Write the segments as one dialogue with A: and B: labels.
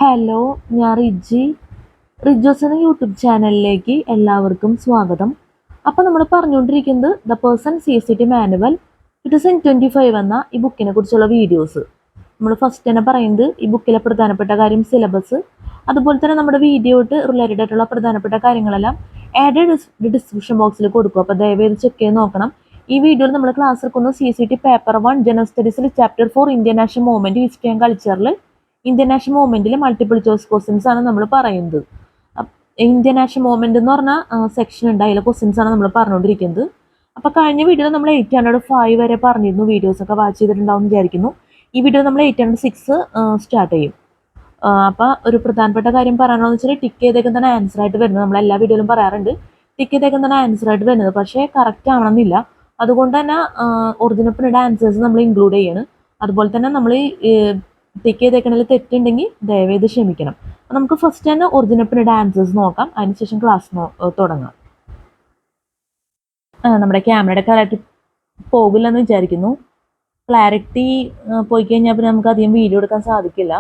A: Hello, ഞാൻ റിജോസ് എന്ന YouTube ചാനലിലേക്ക് എല്ലാവർക്കും സ്വാഗതം. അപ്പോൾ നമ്മൾ പറഞ്ഞുകൊണ്ടിരിക്കുന്നത് ദ പേഴ്സൺ CCT മാനുവൽ 2025 എന്ന ഈ ബുക്കിനെ കുറിച്ചുള്ള വീഡിയോസ്. നമ്മൾ ഫസ്റ്റ് തന്നെ പറയുന്നത് ഈ ബുക്കിലെ പ്രധാനപ്പെട്ട കാര്യം സിലബസ്, അതുപോലെ തന്നെ നമ്മുടെ വീഡിയോയിട്ട് റിലേറ്റഡ് ആയിട്ടുള്ള പ്രധാനപ്പെട്ട കാര്യങ്ങളെല്ലാം ആഡ് ഡിസ്ക്രിപ്ഷൻ ബോക്സിൽ കൊടുക്കും. അപ്പോൾ ദയവേത് ചെക്ക് ചെയ്ത് നോക്കണം. ഈ വീഡിയോയിൽ നമ്മൾ ക്ലാസ് എടുക്കുന്ന CCT പേപ്പർ 1 ജനറൽ സ്റ്റഡീസിൽ chapter 4 Indian national movement history and കൾച്ചറിൽ ഇന്ത്യൻ നാഷണൽ മൂവ്മെന്റിൽ മൾട്ടിപ്പിൾ ചോയ്സ് ക്വസ്റ്റ്യൻസ് ആണ് നമ്മൾ പറയുന്നത്. ഇന്ത്യൻ നാഷണൽ മൂവ്മെന്റ് എന്ന് പറഞ്ഞ സെക്ഷൻ ഉണ്ട്, അതിലെ ക്വസ്റ്റ്യൻസ് ആണ് നമ്മൾ പറഞ്ഞുകൊണ്ടിരിക്കുന്നത്. അപ്പോൾ കഴിഞ്ഞ വീഡിയോയിൽ നമ്മൾ 805 വരെ പറഞ്ഞിരുന്നു. വീഡിയോസ് ഒക്കെ വാച്ച് ചെയ്തിട്ടുണ്ടാവും വിചാരിക്കുന്നു. ഈ വീഡിയോ നമ്മൾ 806 സ്റ്റാർട്ട് ചെയ്യും. അപ്പോൾ ഒരു പ്രധാനപ്പെട്ട കാര്യം പറയാനുള്ളത് വെച്ചാൽ ടിക്ക് ചെയ്തേക്കും തന്നെ ആൻസർ ആയിട്ട് വരുന്നത്. നമ്മൾ എല്ലാ വീഡിയോയിലും പറയാറുണ്ട് ടിക്ക് ചെയ്തേക്കും തന്നെ ആൻസർ ആയിട്ട് വരുന്നത്, പക്ഷേ കറക്റ്റ് ആവണമെന്നില്ല. അതുകൊണ്ട് തന്നെ ഒറിജിനൽ പ്രിന്റ് ആൻസേഴ്സ് നമ്മൾ ഇൻക്ലൂഡ് ചെയ്യണം. അതുപോലെ തന്നെ നമ്മൾ ടിക്ക് ചെയ്തേക്കണതിൽ തെറ്റുണ്ടെങ്കിൽ ദയവേത് ക്ഷമിക്കണം. അപ്പോൾ നമുക്ക് ഫസ്റ്റ് തന്നെ ഒറിജിനൽ പ്രിന്റ് ആൻസേഴ്സ് നോക്കാം, അതിനുശേഷം ക്ലാസ് തുടങ്ങാം. നമ്മുടെ ക്യാമറയുടെ ക്ലാരിറ്റി പോകില്ലെന്ന് വിചാരിക്കുന്നു. ക്ലാരിറ്റി പോയി കഴിഞ്ഞാൽ പിന്നെ നമുക്ക് അധികം വീഡിയോ എടുക്കാൻ സാധിക്കില്ല.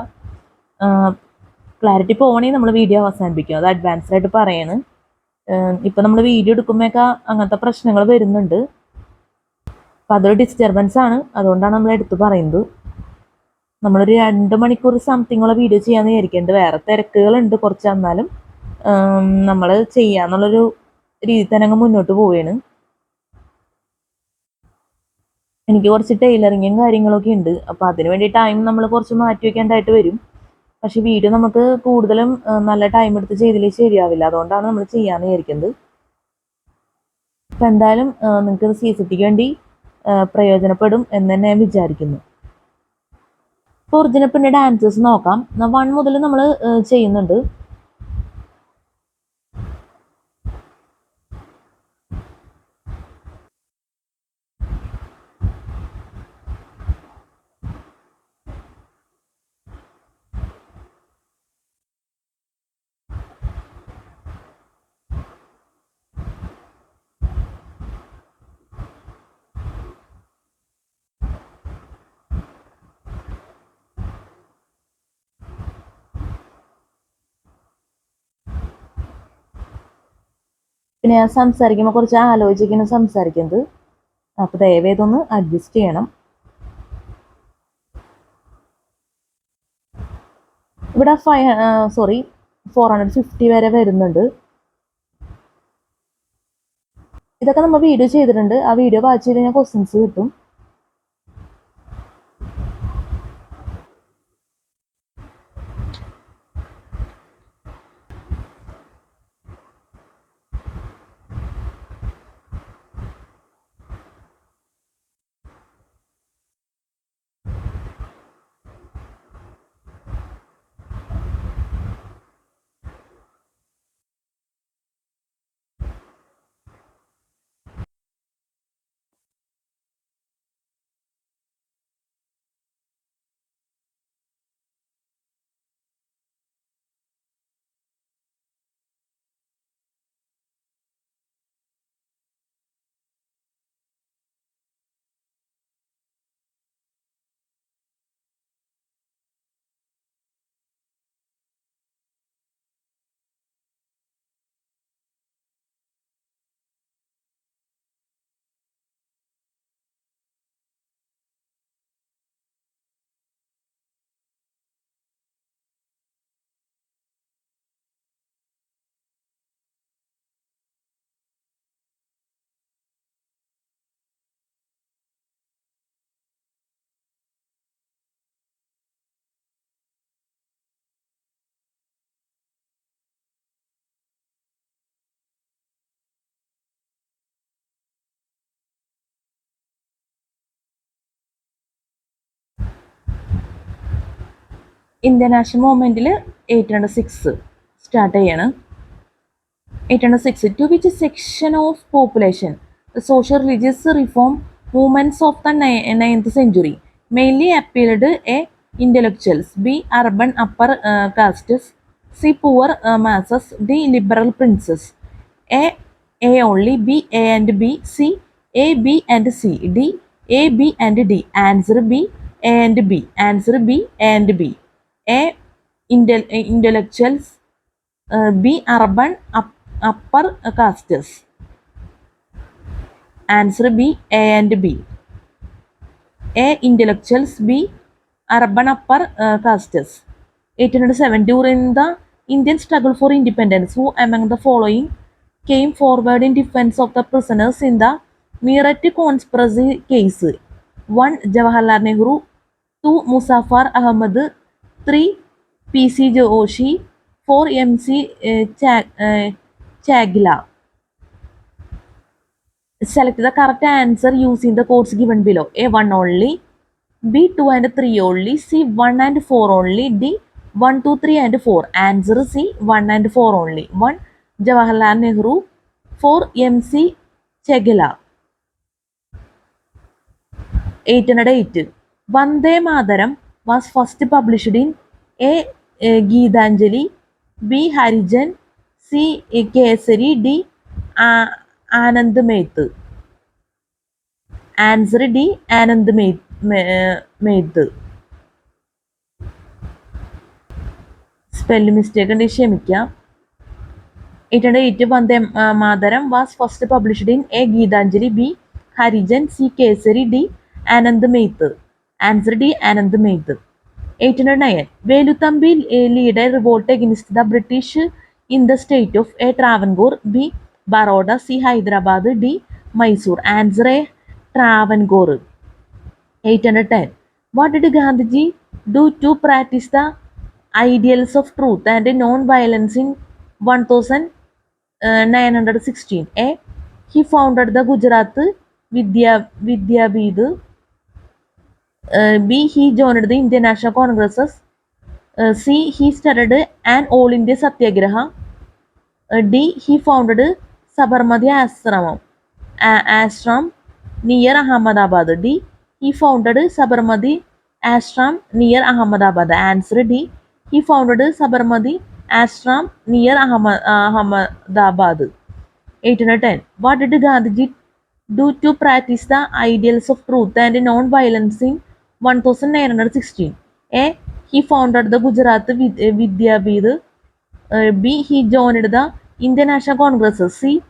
A: ക്ലാരിറ്റി പോകണമെങ്കിൽ നമ്മൾ വീഡിയോ അവസാനിപ്പിക്കും, അത് അഡ്വാൻസ്ഡ് ആയിട്ട് പറയാണ്. ഇപ്പം നമ്മൾ വീഡിയോ എടുക്കുമ്പോഴൊക്കെ അങ്ങനത്തെ പ്രശ്നങ്ങൾ വരുന്നുണ്ട്. അപ്പം അതൊരു ഡിസ്റ്റർബൻസ് ആണ്, അതുകൊണ്ടാണ് നമ്മൾ എടുത്ത് പറയുന്നത്. നമ്മളൊരു 2 മണിക്കൂർ സംതിങ്ങുള്ള വീഡിയോ ചെയ്യാമെന്ന് വിചാരിക്കുന്നുണ്ട്. വേറെ തിരക്കുകളുണ്ട് കുറച്ച്, എന്നാലും നമ്മൾ ചെയ്യാന്നുള്ളൊരു രീതി തന്നെ അങ്ങ് മുന്നോട്ട് പോവുകയാണ്. എനിക്ക് കുറച്ച് ടൈലറിങ്ങും കാര്യങ്ങളൊക്കെ ഉണ്ട്, അപ്പോൾ അതിന് വേണ്ടി ടൈം നമ്മൾ കുറച്ച് മാറ്റി വയ്ക്കേണ്ടതായിട്ട് വരും. പക്ഷെ വീഡിയോ നമുക്ക് കൂടുതലും നല്ല ടൈം എടുത്ത് ചെയ്തില്ലെങ്കിൽ ശരിയാവില്ല, അതുകൊണ്ടാണ് നമ്മൾ ചെയ്യാമെന്ന് വിചാരിക്കുന്നത്. അപ്പം എന്തായാലും നിങ്ങൾക്ക് CCTക്ക് വേണ്ടി പ്രയോജനപ്പെടും എന്ന് തന്നെ ഞാൻ വിചാരിക്കുന്നു. ഇപ്പോൾ ഒറിജിനൽ പ്രിന്റഡ് ആൻസേഴ്സ് നോക്കാം. 1 മുതൽ നമ്മൾ ചെയ്യുന്നുണ്ട്. പിന്നെ ഞാൻ സംസാരിക്കുമ്പോൾ കുറച്ച് ആലോചിക്കണം സംസാരിക്കുന്നത്, അപ്പോൾ ദയവേതൊന്ന് അഡ്ജസ്റ്റ് ചെയ്യണം. ഇവിടെ 450 വരെ വരുന്നുണ്ട്. ഇതൊക്കെ നമ്മൾ വീഡിയോ ചെയ്തിട്ടുണ്ട്, ആ വീഡിയോ വാച്ച് ചെയ്ത് കഴിഞ്ഞാൽ ക്വസ്റ്റ്യൻസ് കിട്ടും. ഇന്ത്യൻ നാഷണൽ മൂവ്മെന്റിൽ 806 സ്റ്റാർട്ട് ചെയ്യാണ്. 806 to which section of population the social religious reform movements of the 9th century mainly appealed? A. Intellectuals. B. Urban upper castes. C. Poor masses. D. Liberal princes. A only. B. A and B. C. A, B and C. D. A, B and D. Answer B. A and B. Answer B. A and B. A. intellectuals. B. Urban upper castes. Answer B. A and B. A. Intellectuals. B. Urban upper castes. 807. During the Indian struggle for independence, who among the following came forward in defense of the prisoners in the Meerut conspiracy case? 1. Jawaharlal Nehru. 2. Muzaffar Ahmad. 3. P.C. Joshi. 4. M.C. Chagla. Select the correct answer using the codes given below. A. 1 only. B. 2 and 3 only. C. 1 and 4 only. D. 1, 2, 3 and 4. Answer C. 1 and 4 only. 1. Jawaharlal Nehru. 4. M.C. Chagla. 808. Vande Mataram was first published in A. Geetanjali. B. Harijan. C. Kesari. D. Anandamath. Answer D. Anandamath. Spelling mistake ഉണ്ട്, ക്ഷമിക്കാം. 808. Vande Mataram was first published in A. Geetanjali. B. Harijan. C. Kesari. D. Anandamath. Answer D. Anandamath. 809. Veluthambi led a revolt against the British in the state of A. Travancore. B. Baroda. C. Hyderabad. D. Mysore. Answer A. Travancore. 810. What did Gandhiji do to practice the ideals of truth and non-violence in 1916? A. He founded the Gujarat Vidyabid. B. He joined the Indian National Congresses. C. He started an All India Satyagraha. D. He founded Sabarmati Ashram near Ahmedabad. D. He founded Sabarmati Ashram near Ahmedabad. Answer D. He founded Sabarmati Ashram near Ahmedabad. 810. What did Gandhiji do to practice the ideals of truth and non-violence in 1916? A. He founded the Gujarat Vidyabid. B. He joined the Indian National Congress. C.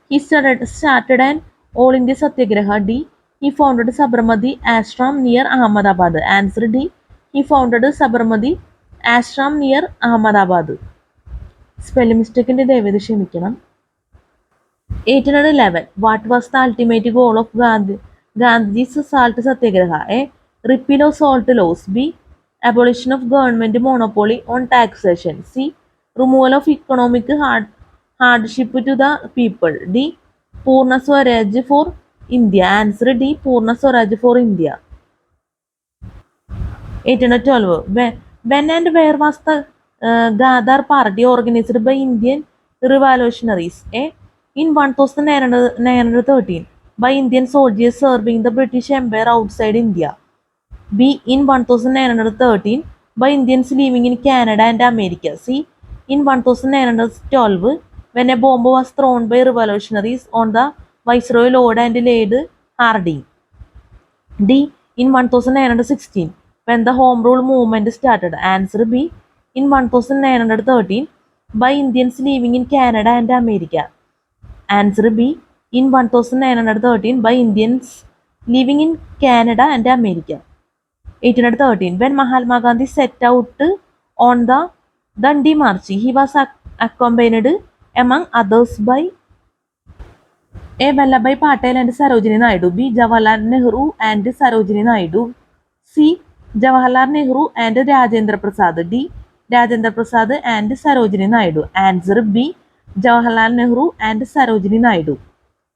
A: He started an All India Satyagraha. D. He founded Sabarmati Ashram near Ahmedabad. Answer D. He founded Sabarmati Ashram near Ahmedabad. Spelling mistake inde devayathi ക്ഷമിക്കണം. 811. What was the ultimate goal of Gandhiji's salt satyagraha? A. Repeal of salt laws. B. Abolition of government monopoly on taxation. C. Removal of economic hardship to the people. D. Purna Swaraj for India. Answer D. Purna Swaraj for India. 812. When and where was the Ghadar party organized by Indian revolutionaries? A. In 1913 by Indian soldiers serving the British Empire outside India. B. In 1913 by Indians living in Canada and America. C. In 1912 when a bomb was thrown by revolutionaries on the Viceroy Lord and Lady Hardinge. D. In 1916 when the Home Rule movement started. Answer B. In 1913 by Indians living in Canada and America. Answer B. In 1913 by Indians living in Canada and America. 1813. When Mahatma Gandhi set out on the Dandi March, he was accompanied among others by A. Vallabhbhai Patel and Sarojini Naidu. B. Jawaharlal Nehru and Sarojini Naidu. C. Jawaharlal Nehru and Rajendra Prasad. D. Rajendra Prasad and Sarojini Naidu. Answer B. Jawaharlal Nehru and Sarojini Naidu.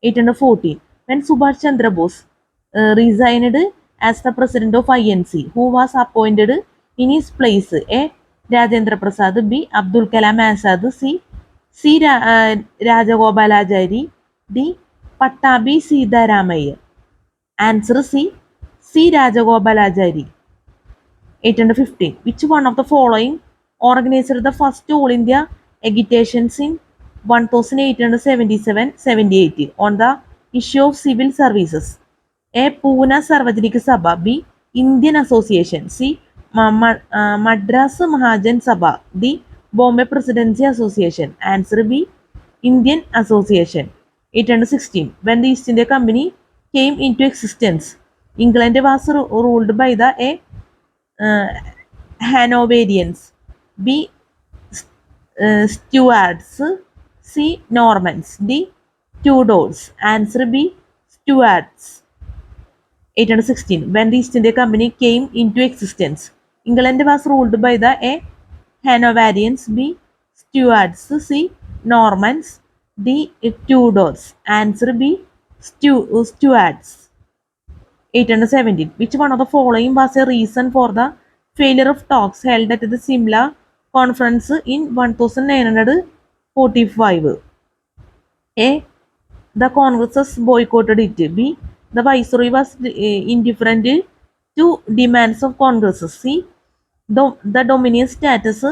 A: 1814. When Subhash Chandra Bose resigned as the president of INC, who was appointed in his place? A. Rajendra Prasad. B. Abdul Kalam Azad. C. Rajagopalachari. D. Pattabi Sitaramayya. Answer C. C. Rajagopalachari. 815. Which one of the following organized the first All India agitations in 1877-78 on the issue of civil services? A. Pune Sarvajanik Sabha. B. Indian Association. C. Madras Mahajan Sabha. D. Bombay Presidency Association. Answer B. Indian Association. 816. When the East India Company came into existence, England was ruled by the A. Hanoverians. B. Stuarts. C. Normans. D. Tudors. Answer B. Stuarts. 816. When the East India Company came into existence, England was ruled by the A. Hanoverians, B. Stuarts, C. Normans, D. Tudors. Answer B. Stuarts. 817. Which one of the following was a reason for the failure of talks held at the Simla Conference in 1945? A. The Congresses boycotted it. B. The Viceroy was indifferent to demands of Congresses. C. The Dominion status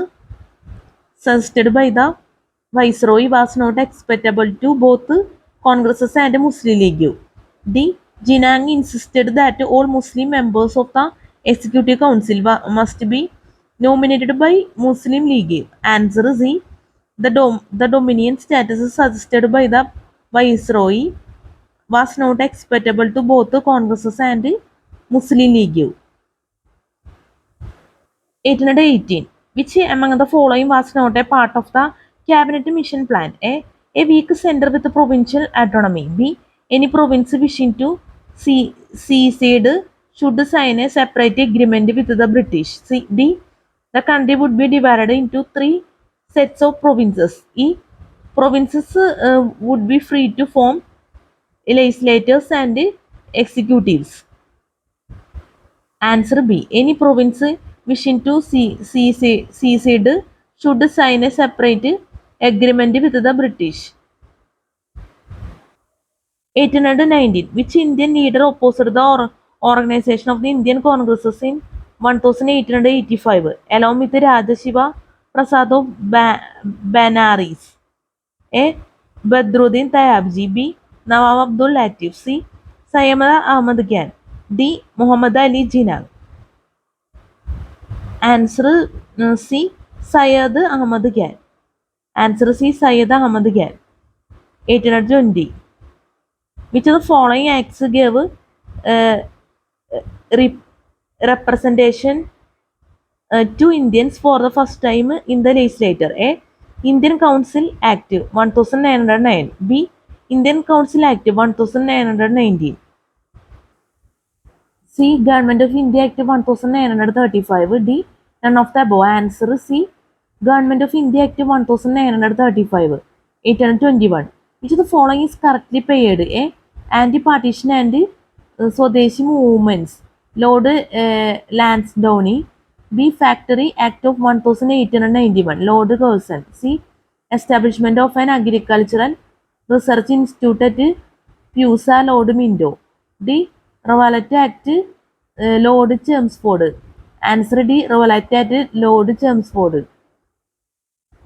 A: suggested by the Viceroy was not acceptable to both Congresses and Muslim League. D. Jinnah insisted that all Muslim members of the Executive Council must be nominated by Muslim League. Answer C. The Dominion status suggested by the Viceroy was not acceptable to both the Congresses and Muslim League. 818. Which among the following was not a part of the Cabinet Mission Plan? A. A weak center with provincial autonomy. B. Any province wishing to secede should sign a separate agreement with the British. C. D. The country would be divided into 3 sets of provinces. E. Provinces would be free to form legislatures and executives. Answer B. Any province wishing to secede should sign a separate agreement with the British. 819. Which Indian leader opposed the organization of the Indian Congresses in 1885, along with Rajashiva Prasad of Banaras? A. Badruddin Tayabji. B. Nawab Abdul Latif. C. Syamala Ahmad Khan. D. Muhammad Ali Jinnah. Answer C. Syed Ahmad Khan. Answer C. Syed Ahmad Khan. 820. Which of the following acts gave representation to Indians for the first time in the legislature? A. Indian Council Act 1909. B. Indian Council Act 1919. C. Government of India Act 1935. D. None of the above. Answer C. Government of India Act 1935. 821. Which of the following is correctly paired? A. Anti-partition and Swadeshi movements. Lord Lansdowne. B. Factory Act of 1891. Lord Curzon. C. Establishment of an agricultural research institute at Pusa. Lord Minto. D. Rowlatt Act, Lord Chelmsford. Answer D. Rowlatt Act, Lord Chelmsford.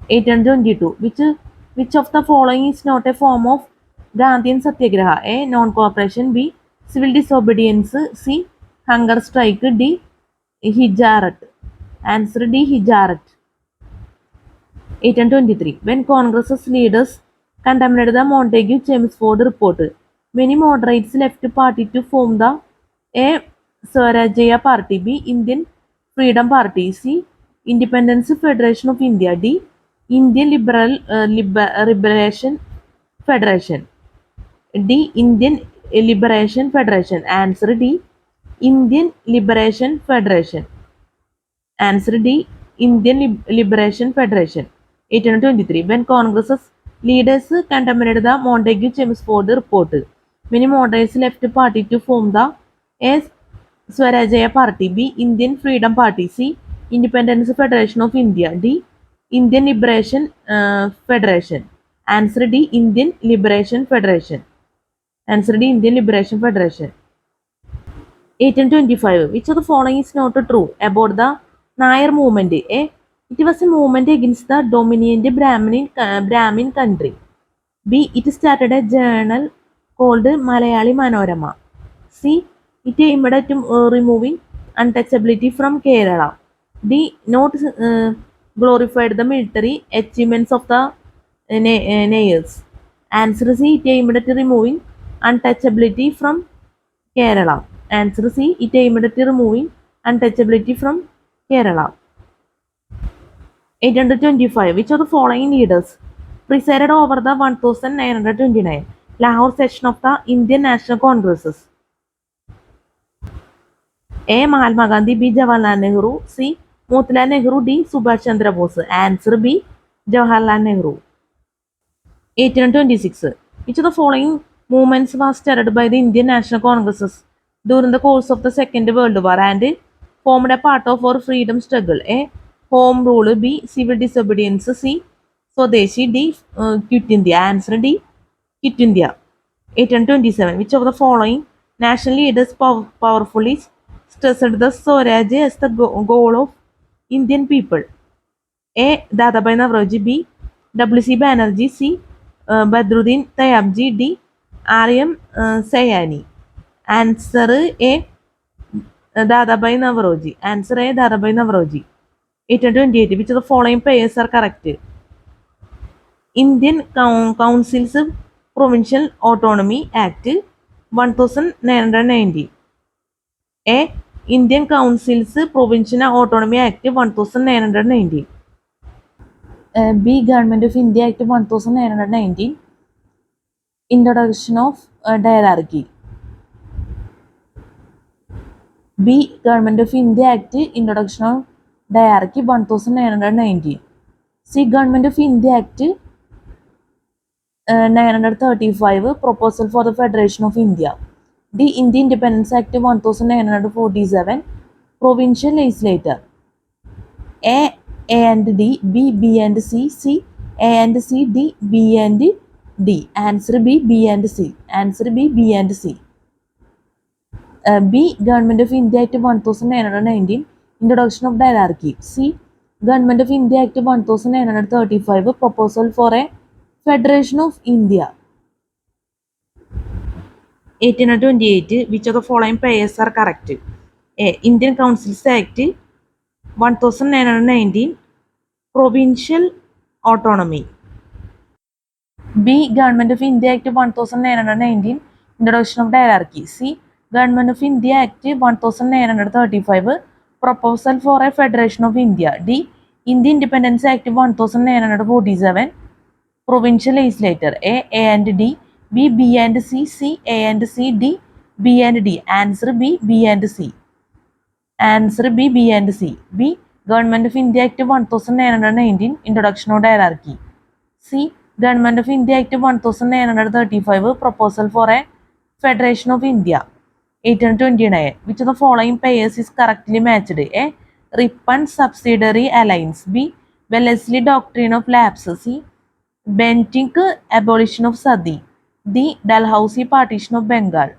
A: 822. Which of the following is not a form of Gandhian Satyagraha? A. Non-cooperation. B. Civil disobedience. C. Hunger strike. D. Hijarat. Answer D. Hijarat. 823. When Congress's leaders condemned the Montagu-Chelmsford report, many moderates left the party to form the A. Swarajya Party. B. Indian Freedom Party. C. Independence Federation of India. D. Indian Liberation Federation. D. Indian Liberation Federation. Answer D. Indian Liberation Federation. Answer D. Indian Liberation Federation. 823. When Congress's leaders condemned the Montagu-Chelmsford report, many moderates left the party to form the A. Swarajya Party. B. Indian Freedom Party. C. Independence Federation of India. D. Indian Liberation Federation. Answer D. Indian Liberation Federation. Answer D. Indian Liberation Federation. 1825. Which of the following is not true about the Nair movement? A. It was a movement against the dominant Brahmin country. B. It started a journal called Malayali Manorama. C. It aimed at removing untouchability from Kerala. D. Not glorified the military achievements of the Nayars. Answer C. It aimed at removing untouchability from Kerala. Answer C. It aimed at removing untouchability from Kerala. 825. Which of the following leaders presided over the 1929 Lahore session of the Indian National Congresses? A. Mahatma Gandhi. B. Jawaharlal Nehru. C. Motilal Nehru. D. Subhash Chandra Bose. Answer B. Jawaharlal Nehru. 1826. Which of the following movements was started by the Indian National Congresses during the course of the Second World War and formed a part of our freedom struggle? A. Home Rule. B. Civil Disobedience. C. Swadeshi. D. Quit India. Answer D. Quit India. 1827. Which of the following national leaders powerfully stressed the Swaraj as the goal of Indian people? A. Dadabhai Naoroji. B. W.C. Banerjee. C. Badruddin Tayabji. D. R.M. Sayani. Answer A. Dadabhai Naoroji. Answer A. Dadabhai Naoroji. 1828. Which of the following pairs are correct? Indian Council's Provincial Autonomy Act 1990. A. Indian Council's Provincial Autonomy Act 1990. B. Government of India Act 1919. Introduction of Diarchy. B. Government of India Act Introduction of Diarchy 1919. C. Government of India Act 935 Proposal for the Federation of India. D. Indian Independence Act 1947 Provincial Legislature. A and D. B and C. C A and C. D B and D. Answer B and C. Answer B and C. B. Government of India Act 1919 Introduction of Diarchy. C. Government of India Act 1935 Proposal for a Federation of India. 1828. Which of the following pairs are correct? A. Indian Councils Act 1919 Provincial Autonomy. B. Government of India Act 1919 Introduction of Diarchy. C. Government of India Act 1935 Proposal for a Federation of India. D. Indian Independence Act 1947 Provincial Legislature. A and D. B and C. C A and C. D B and D. Answer B and C. Answer B and C. B. Government of India Act 1919 Introduction of Diarchy. C. Government of India Act 1935 Proposal for a Federation of India. 1829. Which of the following pairs is correctly matched? A. Ripon Subsidiary Alliance. B. Wellesley Doctrine of Lapse. C. Bentinck Abolition of Sati. D. Dalhousie Partition of Bengal.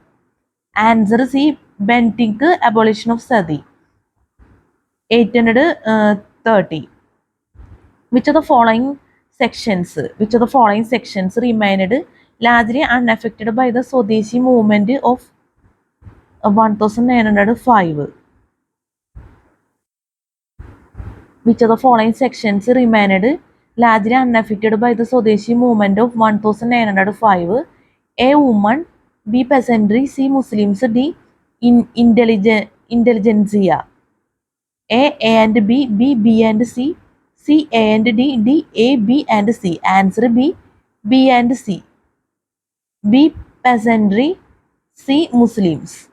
A: Answer C. Bentinck Abolition of Sati. 830. Which of the following sections remained largely unaffected by the Swadeshi movement of 1905? Which of the following sections remained largely unaffected by the Swadeshi movement of 1905? A. Women. B. Peasantry. C. Muslims. D. Intelligentsia. A and B and C. C A and D A B and C. Answer B and C. B. Peasantry. C. Muslims.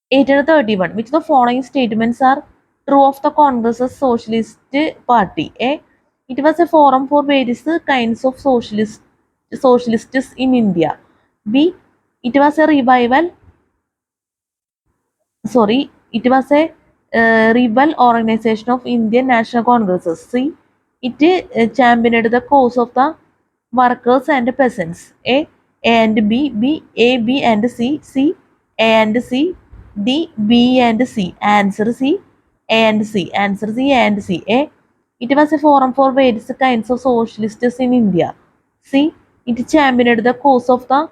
A: 831. Which of the following statements are true of the Congress's Socialist Party? A. It was a forum for various kinds of socialists in India. B. It was a rebel organization of Indian National Congresses. C. It championed the cause of the workers and peasants. A and B and C. C A and C. D B and C. Answer C A and C. Answer C A and C. A. It was a forum for various kinds of socialists in India. C. It championed the cause of the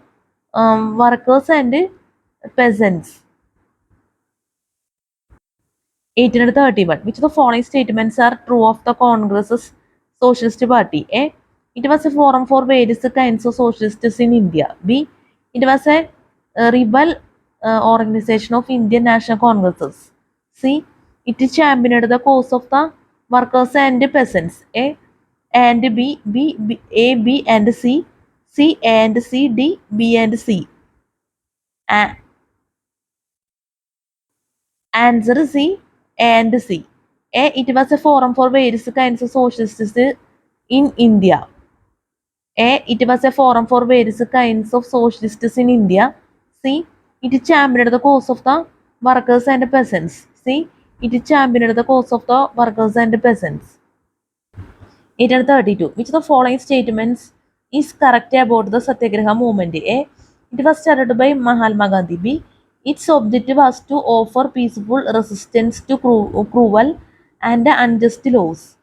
A: workers and peasants. 1831. Which of the following statements are true of the Congress's Socialist Party? A. It was a forum for various kinds of socialists in India. B. It was a rebel organization of Indian National Congresses. C. It championed the cause of the workers and peasants. A and B, A, B and C, C and C, D, B and C. A- Answer C and C. A. It was a forum for various kinds of socialists in India. A. It was a forum for various kinds of socialists in India. C. It championed the cause of the workers and peasants. C. It championed the cause of the workers and peasants. 1832. Which of the following statements is correct about the Satyagraha movement? A. It was started by Mahatma Gandhi. B. Its objective was to offer peaceful resistance to cruel and unjust laws.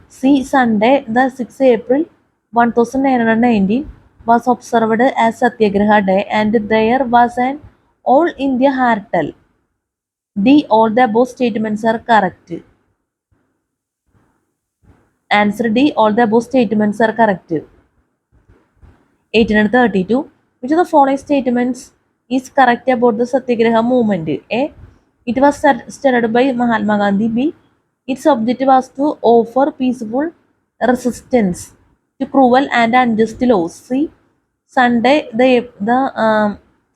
A: C. Sunday, the 6th April 1919 was observed as Satyagraha Day and there was an All India Hartal. D. All the above statements are correct. Answer D. All the above statements are correct. 1832. Which of the following statements is correct about the Satyagraha movement? A. It was started by Mahatma Gandhi. B. Its objective was to offer peaceful resistance to cruel and unjust laws. C. Sunday, the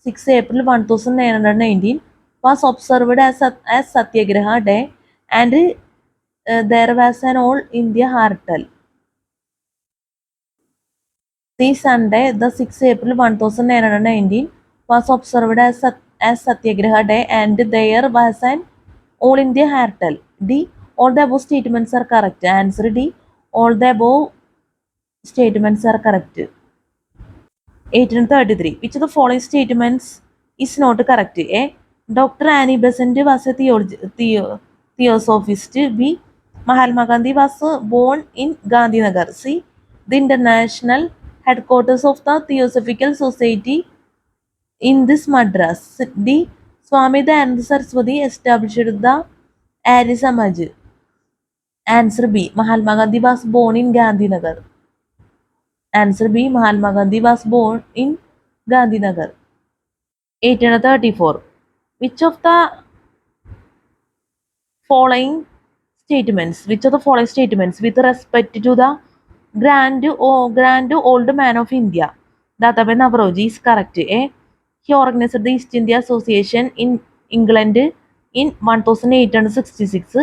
A: 6th April 1919 was observed as Satyagraha Day and there was an All India Hartal. The Sunday, the 6th April 1919 was observed as Satyagraha Day and there was an All India Hartal. D. All the above statements are correct. Answer D. All the above statements are correct. 1833. Which of the following statements is not correct? A. Dr. Annie Besant was a theosophist. B. Mahatma Gandhi was born in Gandhinagar. C. The international headquarters of the Theosophical Society in this Madras. D. Swami Dayananda Saraswati established the Arya Samaj. Answer B. Mahatma Gandhi was born in Gandhinagar. Answer B. Mahatma Gandhi was born in Gandhinagar. 1834. Which of the which of the following statements with respect to the grand old man of India, Dadabhai Naoroji, is correct? A. He organized the East India Association in England in 1866.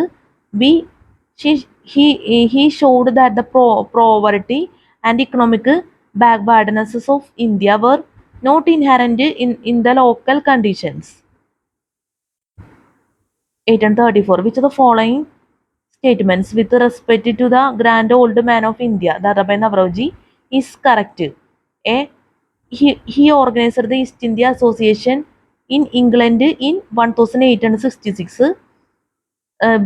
A: B. He showed that the poverty and economic backwardness of India were not inherent in the local conditions. 1834. Which of the following statements with respect to the grand old man of India, Dadabhai Naoroji, is correct? A. He organized the East India Association in England in 1866.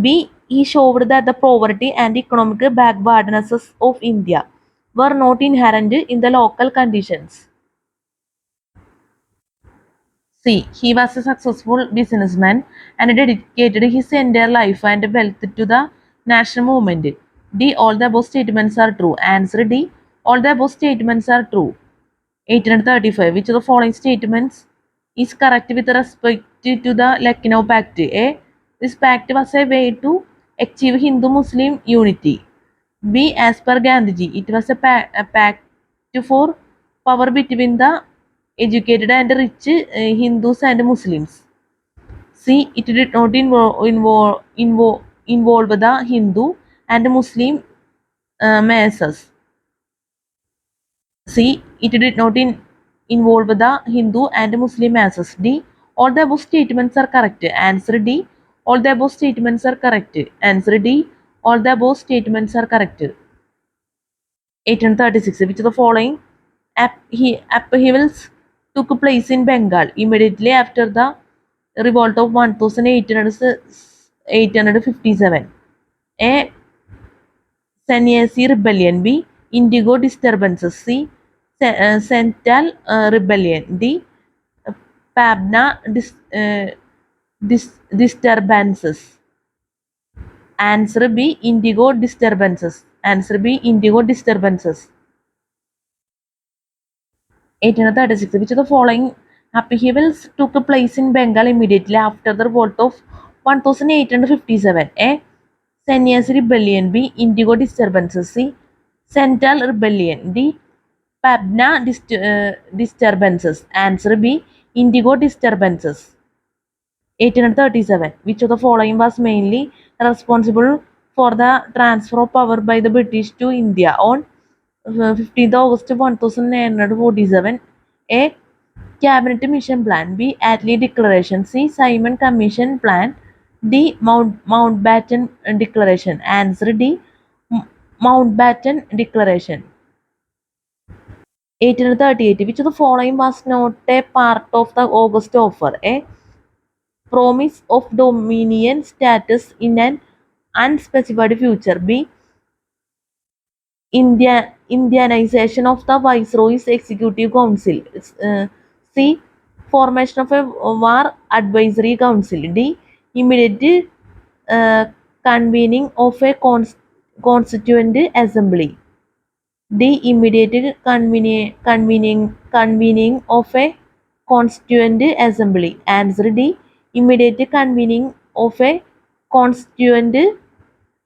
A: B. He showed that the poverty and economic backwardness of India were not inherent in the local conditions. C. He was a successful businessman and dedicated his entire life and wealth to the national movement. D. All the above statements are true. Answer D. All the above statements are true. 1835. Which of the following statements is correct with respect to the Lucknow Pact? A. This pact was a way to achieve Hindu-Muslim unity. B. As per Gandhiji, it was a pact for power between the educated and rich Hindus and Muslims. C. It did not involve the Hindu and Muslim masses. C. It did not involve the Hindu and Muslim masses. D. All the above statements are correct. Answer D. All the above statements are correct. Answer D. All the above statements are correct. 1836. Which of the following upheavals took place in Bengal immediately after the revolt of 1857? A. Sannyasi rebellion. B. Indigo disturbances. C. Sentinel rebellion. D. Pabna disturbances. Answer B, indigo disturbances. Answer B, indigo disturbances. 1836. Which of the following upheavals took place in Bengal immediately after the revolt of 1857? A. Sannyasi rebellion. B. Indigo disturbances. C. Central rebellion. D. Pabna disturbances. Answer B. Indigo disturbances. 1837. Which of the following was mainly responsible for the transfer of power by the British to India on 15th August 1947? A. Cabinet Mission Plan. B. Attlee Declaration. C. Simon Commission Plan. D. Mountbatten Declaration. Answer D. Mountbatten Declaration. 1838. Which of the following was not a part of the August offer? A. Promise of dominion status in an unspecified future. B. Indianization of the Viceroy's Executive Council. C. Formation of a War Advisory Council. D. Immediate uh, convening of a Constituent Assembly. D. Immediate convening of a Constituent Assembly. Answer D. Immediate convening of a Constituent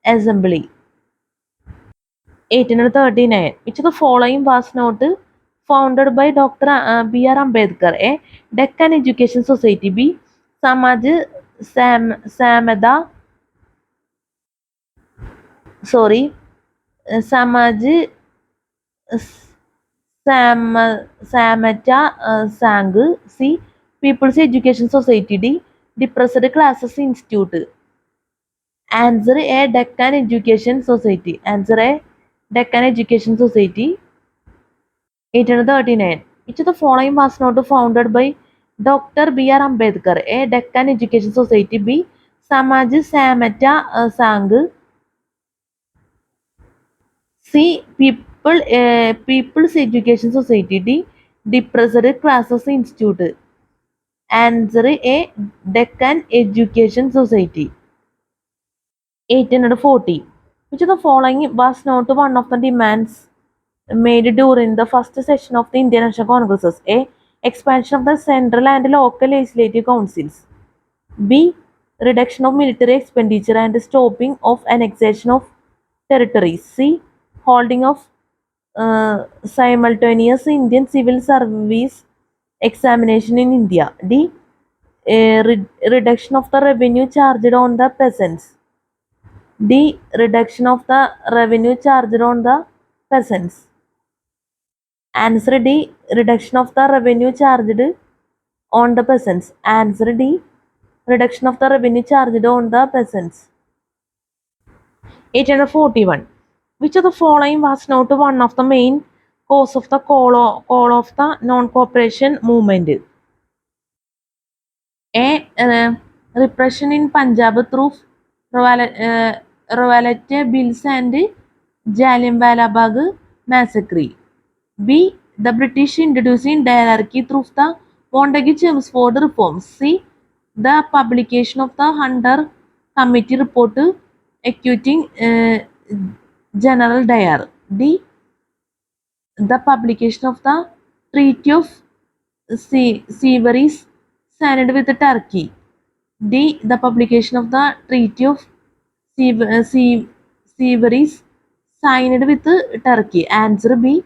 A: Assembly. 1839. Which of the following was not founded by Dr. B.R. Ambedkar? A. Deccan Education Society. B. Samaj Samada. Sorry. Samaj Samata Sang. C. People's Education Society. D. Depressed Classes Institute. Answer A. Deccan Education Society. Answer A. Deccan Education Society. 1839. Which of the following was not founded by Dr. B.R. Ambedkar? A. Deccan Education Society. B. Samaj Samata Sang. C. People's Education Society. D. Depressed Classes Institute. Answer A. Deccan Education Society. 1840. Which of the following was not one of the demands made during the first session of the Indian National Congresses? A. Expansion of the central and local legislative councils. B. Reduction of military expenditure and stopping of annexation of territories. C. Holding of simultaneous Indian civil service examination in India. D. Reduction of the revenue charged on the peasants. D. Reduction of the revenue charged on the peasants. Answer D. Reduction of the revenue charged on the peasants. Answer D. Reduction of the revenue charged on the peasants. 841. Which of the following was not one of the main cause of the call of the non-cooperation movement? A. Repression in Punjab through Rowlatt Bills and Jallianwala Bagh massacre. B. The British introducing diarchy through the Montagu-Chelmsford reforms. C. The publication of the Hunter Committee report acquitting General Dyer. D. The publication of the Treaty of Sevres signed with Turkey. D. The publication of the Treaty of Sevres signed with Turkey. Answer B.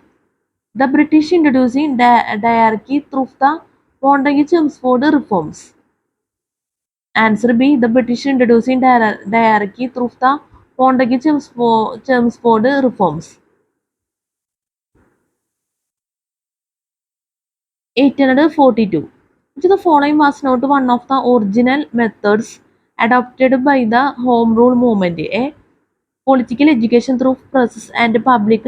A: The British introducing diarchy through the Montagu-Chelmsford reforms. Answer B. The British introducing diarchy through the Montagu-Chelmsford reforms. 1842. Which of the following was not one of the original methods adopted by the Home Rule movement? A. Political education through presses and public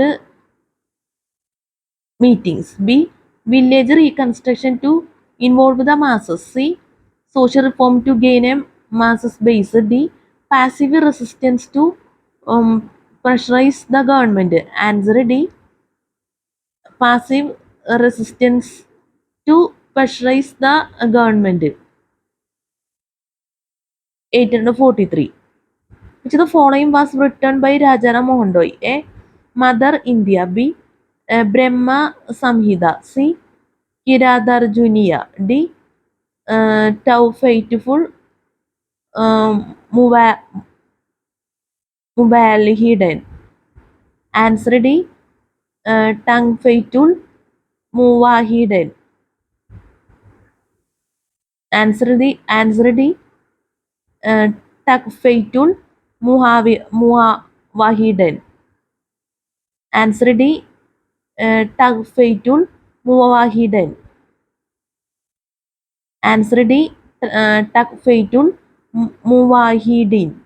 A: meetings. B. Village reconstruction to involve the masses. C. Social reform to gain a masses base. D. Passive resistance to pressurize the government. Answer D. Passive resistance to pressurize the government. 1843. Which of the following was written by Rajaram Mohan Roy? A. Mother India. B. Brahma Samhita. C. Kiradarjuniya. D. Tau Faithful Muba- Mubalhidden. Answer D. Tongue Faithful Muwahidden. Answer D. Takfeitul Muwahidden. Answer D. Takfeitul Muwahidden. Answer D. Takfeitul Muwahidin.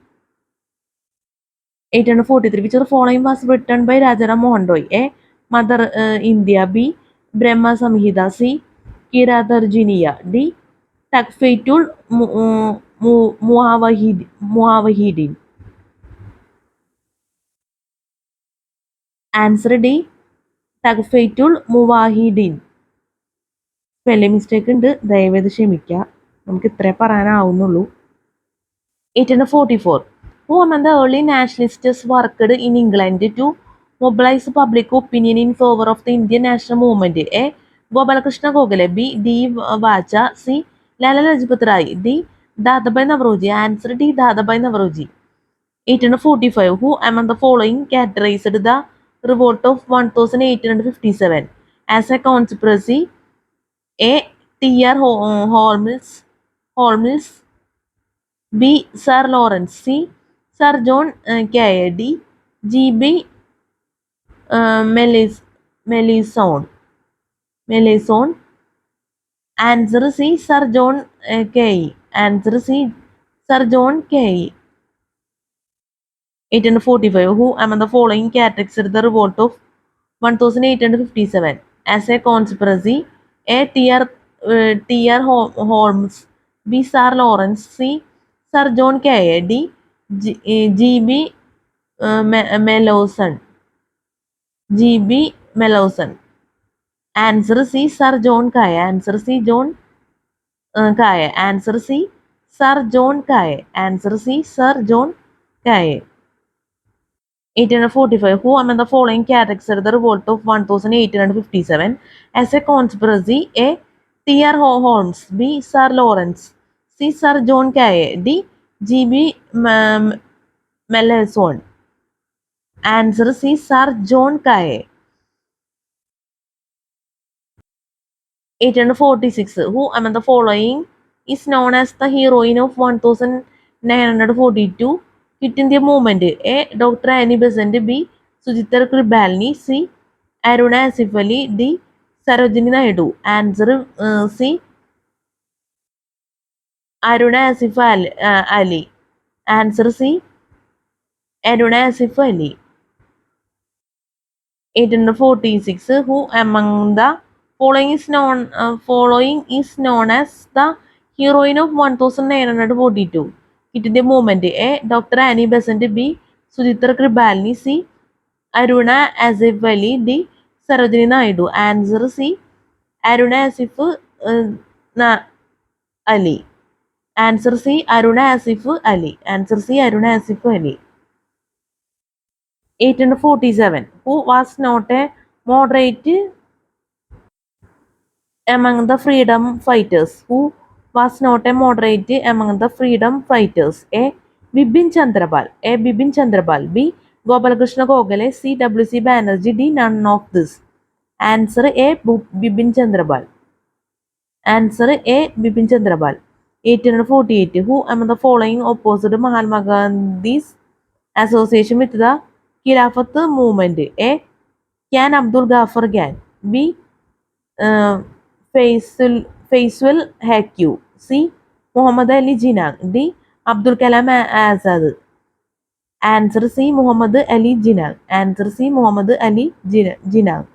A: 843. Which of the following was written by Rajaram Mohan Roy? A. Mother India. B. Brahma Samhita. C. Kiradarjiniya. D. Takfeitul Muwahidin. Answer D. Takfeitul Muwahidin. Spelling mistake ഉണ്ട്, ദയവേത് ക്ഷമിക്കുക. നമുക്ക് ഇത്രേ പറയാനാവുന്നുള്ളൂ. 844. Who among the early nationalists worked in England to mobilize public opinion in favor of the Indian national movement? A. Gopalakrishna Gokhale. B. D. Vacha. C. Lala Lajpat Rai. D. Dadabhai Naoroji. Answer D. Dadabhai Naoroji. 845. Who among the following characterized the revolt of 1857 as a conspiracy? A. T.R. Holmes. B. Sir Lawrence. C. Sir John Caird. D. G.B. Melisson. Answer C. Sir John Kay. Answer C. Sir John Kay. 845. Who among the following characterized the revolt of 1857 as a conspiracy? A. T.R. Holmes. B. Sir Lawrence. C. Sir John Caird. D. G.B. Melisson. Answer C. Sir John Caird. Answer C. John Caird. Answer C. Sir John Caird. Answer C. Sir John Caird. 845. Who among the following characterized the revolt of 1857 as a conspiracy? A. T.R. Holmes. B. Sir Lawrence. C. Sir John Caird. D. G.B. Melisson. Answer C. Sir John Caird. 846. Who among the following is known as the heroine of 1942 Quit India movement? A. Dr. Annie Besant. B. Suchitra Kribalini. C. Aruna Asif Ali. D. Sarojini Naidu. Answer C. Aruna Asif Ali. Answer C. Aruna Asif Ali. 846. Who among the following is known as the heroine of 1942 Quit India movement? A. Dr. Annie Besant. B. Suchitra Kribalini. C. Aruna Asif Ali. D. Sarojini Naidu. Answer C. Aruna Asif Ali. Answer C. Aruna Asif Ali. Answer C. Aruna Asif Ali. 847. Who was not a moderate among the freedom fighters? Who was not a moderate among the freedom fighters? A. Bipin Chandrapal. A. Bipin Chandrapal. B. Gopalakrishna Gokhale. C. W.C. Banerjee. D. None of this. Answer A. Bipin Chandrapal. Answer A. Bipin Chandrapal. 848. Who among the following opposed Mahatma Gandhi's association with the Khilafat movement? A. Khan Abdul Ghaffar Khan. B. Faisal Haque. C. Muhammad Ali Jinnah. D. Abdul Kalam Azad. Answer C. Muhammad Ali Jinnah. Answer C. Muhammad Ali Jinnah.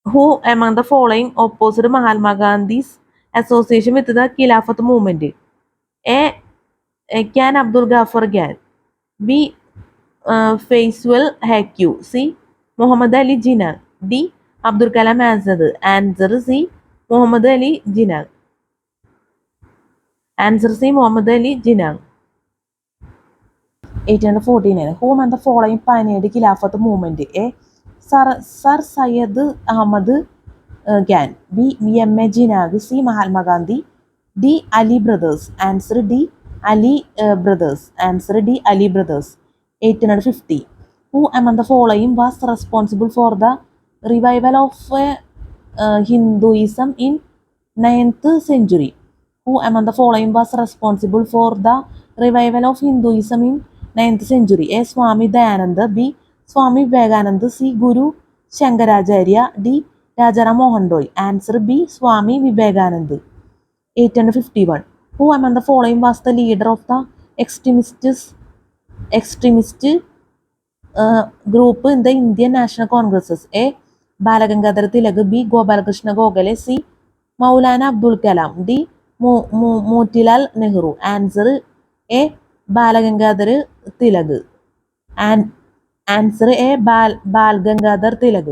A: Who among the following opposed Mahatma Gandhi's association with the Khilafat movement? A. Khan Abdul Ghaffar Khan. B. Faisal Haque. C. Muhammad Ali Jinnah. D. Abdul Kalam Azad. Answer C. Muhammad Ali Jinnah. Answer C Muhammad Ali ജിനാങ്. 1849 who and the following പയനിയർഡ് Khilafat movement? A sir Syed Ahmed Khan, B M A ജിനാഗ്, C Mahatma Gandhi, D Ali brothers. Answer D Ali brothers. Answer D Ali brothers. 1850 who among the following was responsible for the revival of Hinduism in 9th century? Who among the following was responsible for the revival of Hinduism in 9th century? A. Swami Dayananda, B. Swami Vivekananda, C. Guru Shankaracharya, D. Rajaram Mohan Roy. Answer B. Swami Vivekananda. 1851 Who among the following was the leader of the extremist group in the Indian National Congresses? A. Balagangadhar Tilak, B. Gopalakrishna Gokhale, C. Maulana Abdul Kalam, D. Motilal Nehru. Answer A. Balagangadhar Tilak. And answer A. Balagangadhar Tilak.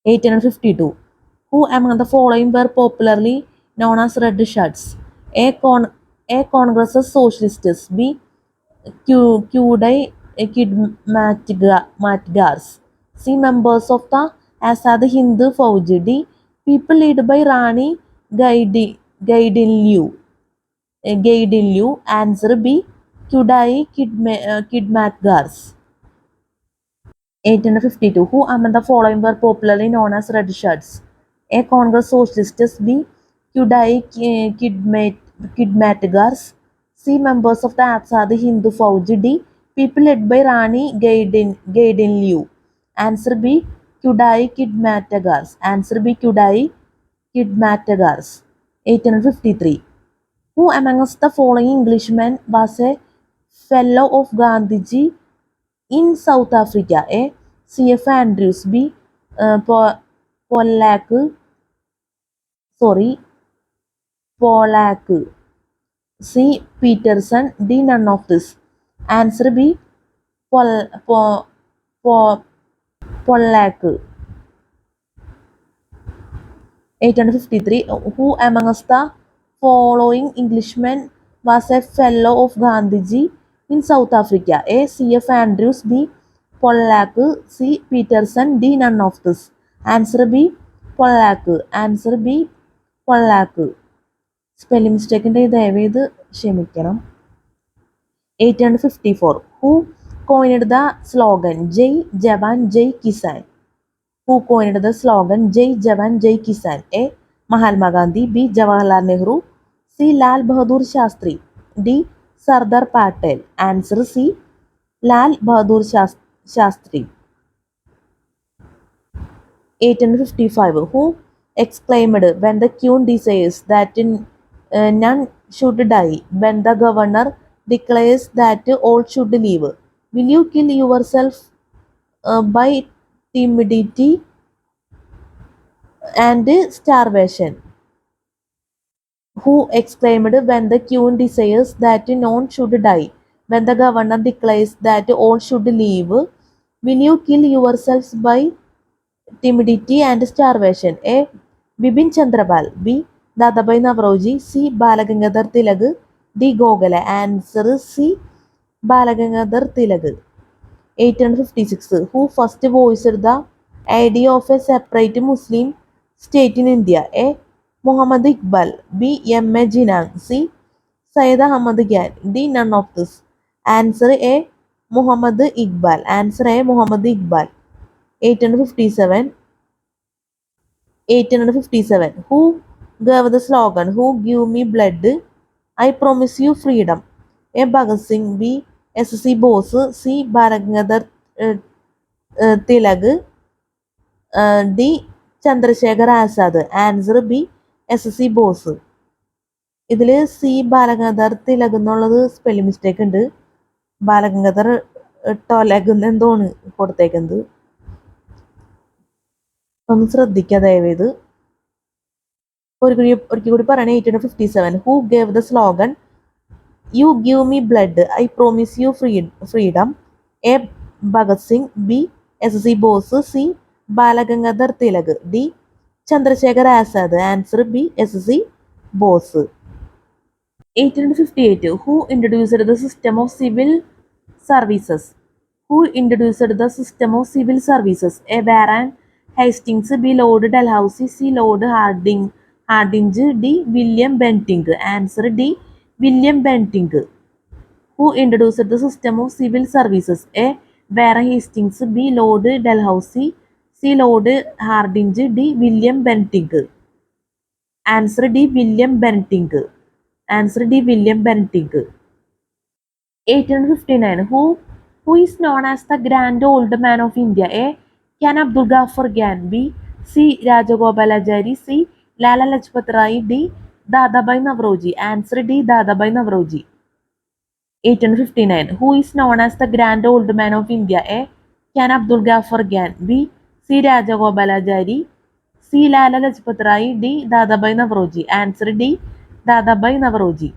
A: 1852 Who among the following were popularly known as Red Shirts? A. Congress Socialists, B. Kudai Kidmatgars, C. Members of the Azad Hind Fauj, D. People led by Rani Gaidinliu. Answer B. Kudai Kidmatgars. 1852 Who among the following were popularly known as Red Shirts? A. Congress Socialists, B. Kudai Kidmatgars, C. Members of the Azad Hind Fauj, D. People led by Rani Gaidinliu. Answer B. Kudai Kidmatgars. Answer B. Kudai Kidmatgars. 1853 Who amongst the following Englishmen was a fellow of Gandhiji in South Africa? A. C.F. Andrews, B. Pollack, C. Peterson, D. None of this. Answer B. Pollack. 1853 Who amongst the following Englishmen was a fellow of Gandhiji in South Africa? A. C.F. Andrews, B. Pollack, C. Peterson, D. None of this. Answer B. Pollack. Answer B. Pollack. Spelling mistake ഉണ്ട്, ദയവേത് ക്ഷമിക്കണം. 1854 Who coined the slogan Jai Jawan Jai Kisan? Who coined the slogan Jai Jawan Jai Kisan? A. Mahatma Gandhi, B. Jawaharlal Nehru, C. Lal Bahadur Shastri, D. Sardar Patel. Answer C. Lal Bahadur Shastri. 1855 Who exclaimed when the queen desires that none should die, when the governor declares that all should live? Will you kill yourself by timidity and starvation? Who exclaimed when the queen desires that none should die, when the governor declares that all should live? Will you kill yourselves by timidity and starvation? A. Bipin Chandrapal, B. Dadabhai Navroji, C. Balagangadhar Tilak, D. Gokhale. Answer C. Balagangadhar Tilak. 1856 Who first voiced the idea of a separate Muslim state in India? A. Muhammad Iqbal, B. M. A. Jinnah, C. Syed Ahmad Khan, D. None of this. Answer A. Muhammad Iqbal. Answer A. Muhammad Iqbal. 1857 Who gave the slogan Who give me blood, I promise you freedom? A. Bhagat Singh, B. S.C. Bose, C. Balagangadhar Tilak, D. Chandrasekhar Azad. Answer B. S.C. Bose. ഇതിൽ C Balagangadhar Tilak എന്നുള്ളത് spelling mistake ഉണ്ട്. ബാലഗംഗാധർ ടൊലക് എന്തോണ് കൊടുത്തേക്കുന്നത്, ഒന്ന് ശ്രദ്ധിക്കുക ദയവേത്. ഒരിക്കൽ കൂടി പറയണേ. 1857 Who gave the slogan You give me blood, I promise you freedom? A. Bhagat Singh, B. S.C. Bose, C. Balagangadhar Tilak, D. Chandrasekhar Azad. Answer B. S.C. Bose. 1858. Who introduced the system of civil services? Who introduced the system of civil services? A. Warren Hastings, B. Lord Dalhousie, C. Lord Hardinge, D. William Bentinck. Answer D. William Bentinck. Who introduced the system of civil services? A. Warren Hastings, B. Lord Dalhousie, C. Lord Hardinge, D. William Bentinck. Answer D. William Bentinck. Answer D. William Bentinck. 1859. Who is known as the Grand Old Man of India? A. Can Abdul Ghaffar Gan. B. C. Rajagopalachari. C. Lala Lajpat Rai. D. Dadabhai Navroji. Answer D. Dadabhai Navroji. 1859. Who is known as the Grand Old Man of India? A. Can Abdul Ghaffar Gan. B. C. Rajagopalachari. C. Lala Lajpat Rai. D. Dadabhai Navroji. Answer D. Dadabhai Navroji.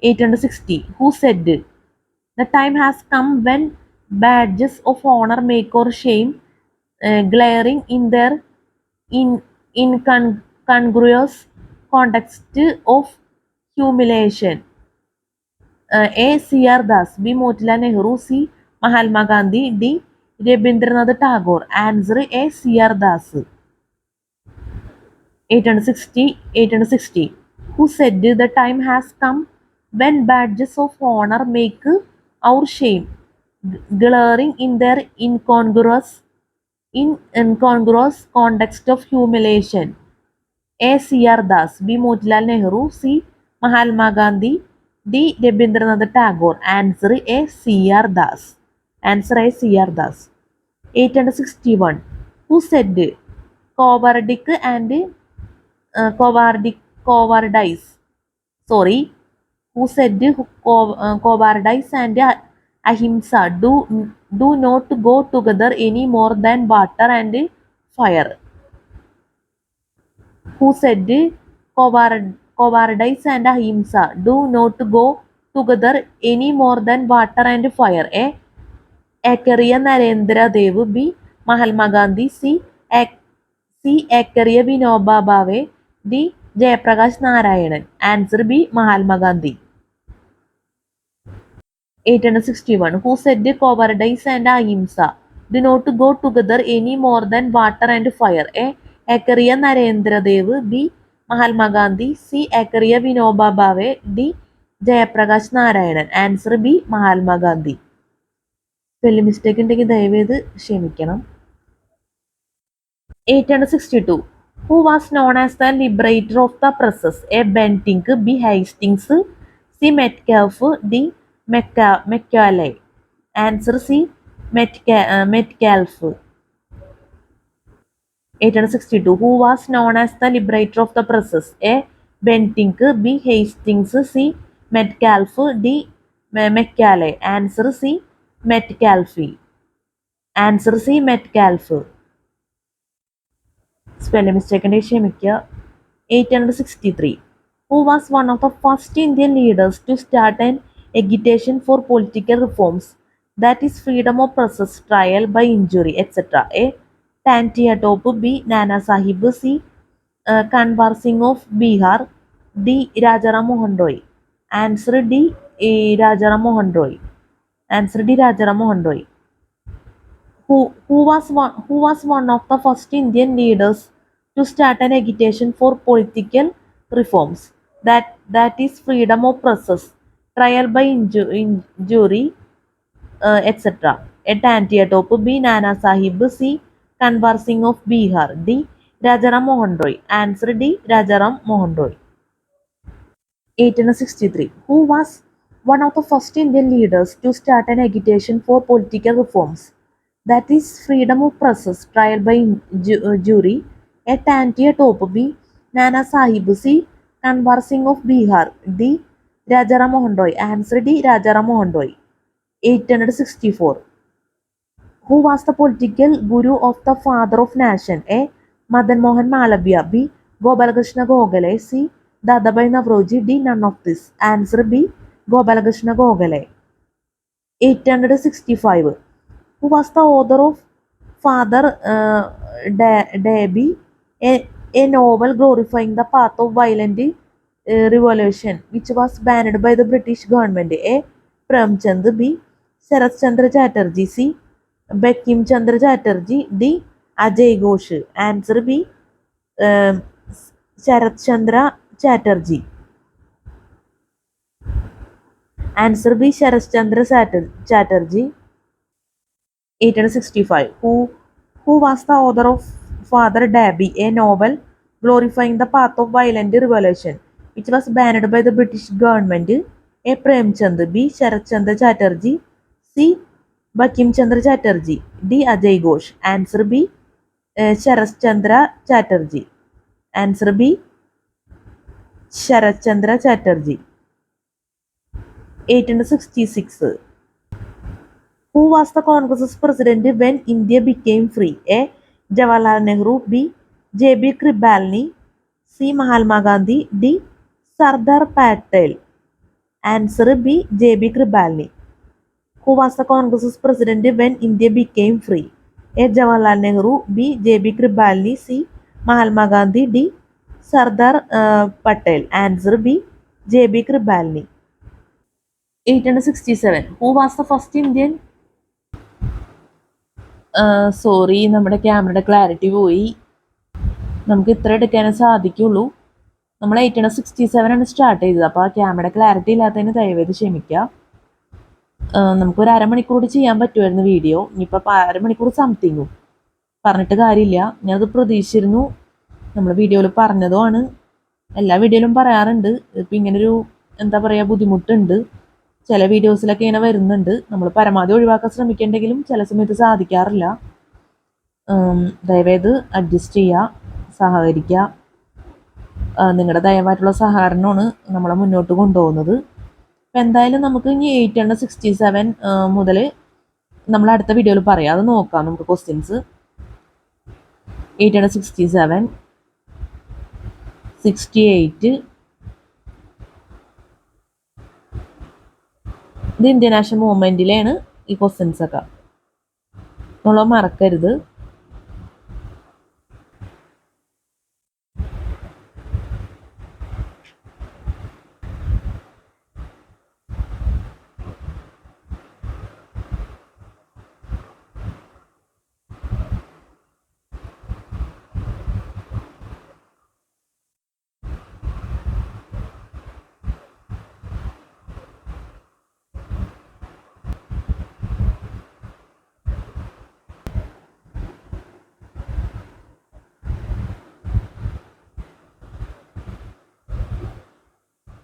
A: 1860. Who said the time has come when badges of honor make or shame, glaring in their incongruous context of humiliation? A. C.R. Das. B. Motilal Nehru. C. Mahatma Gandhi. D. Rabindranath Tagore. Answer A. C.R. Das. 1860. Who said the time has come when badges of honor make our shame, glaring in their incongruous context of humiliation? A. C.R. Das. B. Motilal Nehru. C. Mahatma Gandhi. D. Rabindranath Tagore. Answer A. C.R. Das. Answer A. C.R. Das. 861. Who said cowardice and cowardice? Sorry. Who said cowardice and ahimsa do not go together any more than water and fire? Who said cowardice and ahimsa do not go together any more than water and fire? A. Acharya Narendra Dev. B. Mahatma Gandhi. C. Acharya Vinoba Bhave. D. Jayaprakash Narayanan. Answer B. Mahatma Gandhi. 861. Who said cowardice and ahimsa do not go together any more than water and fire? A. Acharya Narendra Dev. B. Mahatma Gandhi. C. Acharya Vinoba Bhave. D. Jayaprakash Narayanan. Answer B. Mahatma Gandhi. Spelling mistake ഉണ്ടെങ്കിൽ ദയവേത് ക്ഷമിക്കണം. 862. Who was known as the liberator of the presses? A. Bentinck. B. Hastings. C. Metcalfe. D. Macaulay. Answer C. Metcalfe. 862. Who was known as the liberator of the presses? A. Bentinck. B. Hastings. C. Metcalfe. D. Macaulay. Answer C. Metcalfe. Answer C. Metcalfe. Spelling mistake and ക്ഷമിക്കുക. 863. Who was one of the first Indian leaders to start an agitation for political reforms, that is freedom of presses, trial by injury, etc.? A. Tantia Tope. B. Nana Sahib. C. Kanwar Singh of Bihar. D. Rajaram Mohan Roy. Answer D. Rajaram Mohan Roy. Answer D. Rajaram Mohan Roy. Who was one of the first Indian leaders to start an agitation for political reforms, that is freedom of presses, trial by injury, etc.? A. Tantia Tope. B. Nana Sahib. C. Kanwar Singh of Bihar. D. Rajaram Mohan Roy. Answer D. Rajaram Mohan Roy. 1863. Who was one of the first Indian leaders to start an agitation for political reforms, that is freedom of presses, trial by jury? A. Tantia Tope. B. Nana Sahib. C. Kanwar Singh of Bihar. D. Rajaram Mohan Roy. Answer D. Rajaram Mohan Roy. 864. Who was the political guru of the father of nation? A. Madan Mohan Malviya. B. Gopalakrishna Gokhale. C. Dadabhai Navroji. D. None of this. Answer B. Gopalakrishna Gokhale. 865. Who was the author of Father Debi, a novel glorifying the path of violent revolution which was banned by the British government? A. Premchand. B. Sharat Chandra Chatterjee. C. Bankim Chandra Chatterjee. D. Ajay Ghosh. Answer B. Sharat Chandra Chatterjee. Answer B. Sharat Chandra Chatterjee. 1865. Who was the author of Father Dabby, a novel glorifying the path of violent revolution, which was banned by the British government? A. Premchand. B. Sharat Chandra Chatterjee. C. Bankim Chandra Chatterjee. D. Ajay Ghosh. Answer B. Sharat Chandra Chatterjee. Answer B. Sharat Chandra Chatterjee. 1866. Who was the Congress's president when India became free? A. Jawaharlal Nehru. B. J.B. Kripalani. C. Mahatma Gandhi. D. Sardar Patel. Answer B. J.B. Kripalani. Who was the Congress's president when India became free? A. Jawaharlal Nehru. B. J.B. Kripalani. C. Mahatma Gandhi. D. Sardar Patel. Answer B. J.B. Kripalani. 1867. Who was the first Indian? Sorry, നമ്മുടെ ക്യാമറയുടെ clarity പോയി. നമുക്ക് ഇത്ര എടുക്കാനേ സാധിക്കുള്ളൂ. നമ്മൾ 1867 ആണ് start ചെയ്തത്. അപ്പോൾ ആ ക്യാമറയുടെ ക്ലാരിറ്റി ഇല്ലാത്തതിന് ദയവേത് ക്ഷമിക്കുക. നമുക്കൊരു അരമണിക്കൂർ കൂടി ചെയ്യാൻ പറ്റുമായിരുന്നു വീഡിയോ. ഇനിയിപ്പോൾ അരമണിക്കൂർ സംതിങ്ങും പറഞ്ഞിട്ട് കാര്യമില്ല. ഞാനത് പ്രതീക്ഷിച്ചിരുന്നു. നമ്മൾ വീഡിയോയിൽ പറഞ്ഞതുമാണ്. എല്ലാ വീഡിയോയിലും പറയാറുണ്ട്. ഇപ്പം ഇങ്ങനൊരു എന്താ പറയുക ബുദ്ധിമുട്ടുണ്ട്. ചില വീഡിയോസിലൊക്കെ ഇങ്ങനെ വരുന്നുണ്ട്. നമ്മൾ പരമാവധി ഒഴിവാക്കാൻ ശ്രമിക്കേണ്ടെങ്കിലും ചില സമയത്ത് സാധിക്കാറില്ല. ദയവേത് അഡ്ജസ്റ്റ് ചെയ്യുക, സഹകരിക്കുക. നിങ്ങളുടെ ദയവായിട്ടുള്ള സഹകരണമാണ് നമ്മളെ മുന്നോട്ട് കൊണ്ടുപോകുന്നത്. അപ്പം എന്തായാലും നമുക്ക് ഇനി 867 മുതൽ നമ്മൾ അടുത്ത വീഡിയോയിൽ പറയാം. അത് നോക്കാം നമുക്ക് ക്വസ്റ്റ്യൻസ്. 867, 68. ഇത് ഇന്ത്യൻ നാഷണൽ മൂവ്മെൻറ്റിലാണ് ഈ ക്വസ്റ്റ്യൻസ് ഒക്കെ. നമ്മൾ മറക്കരുത്.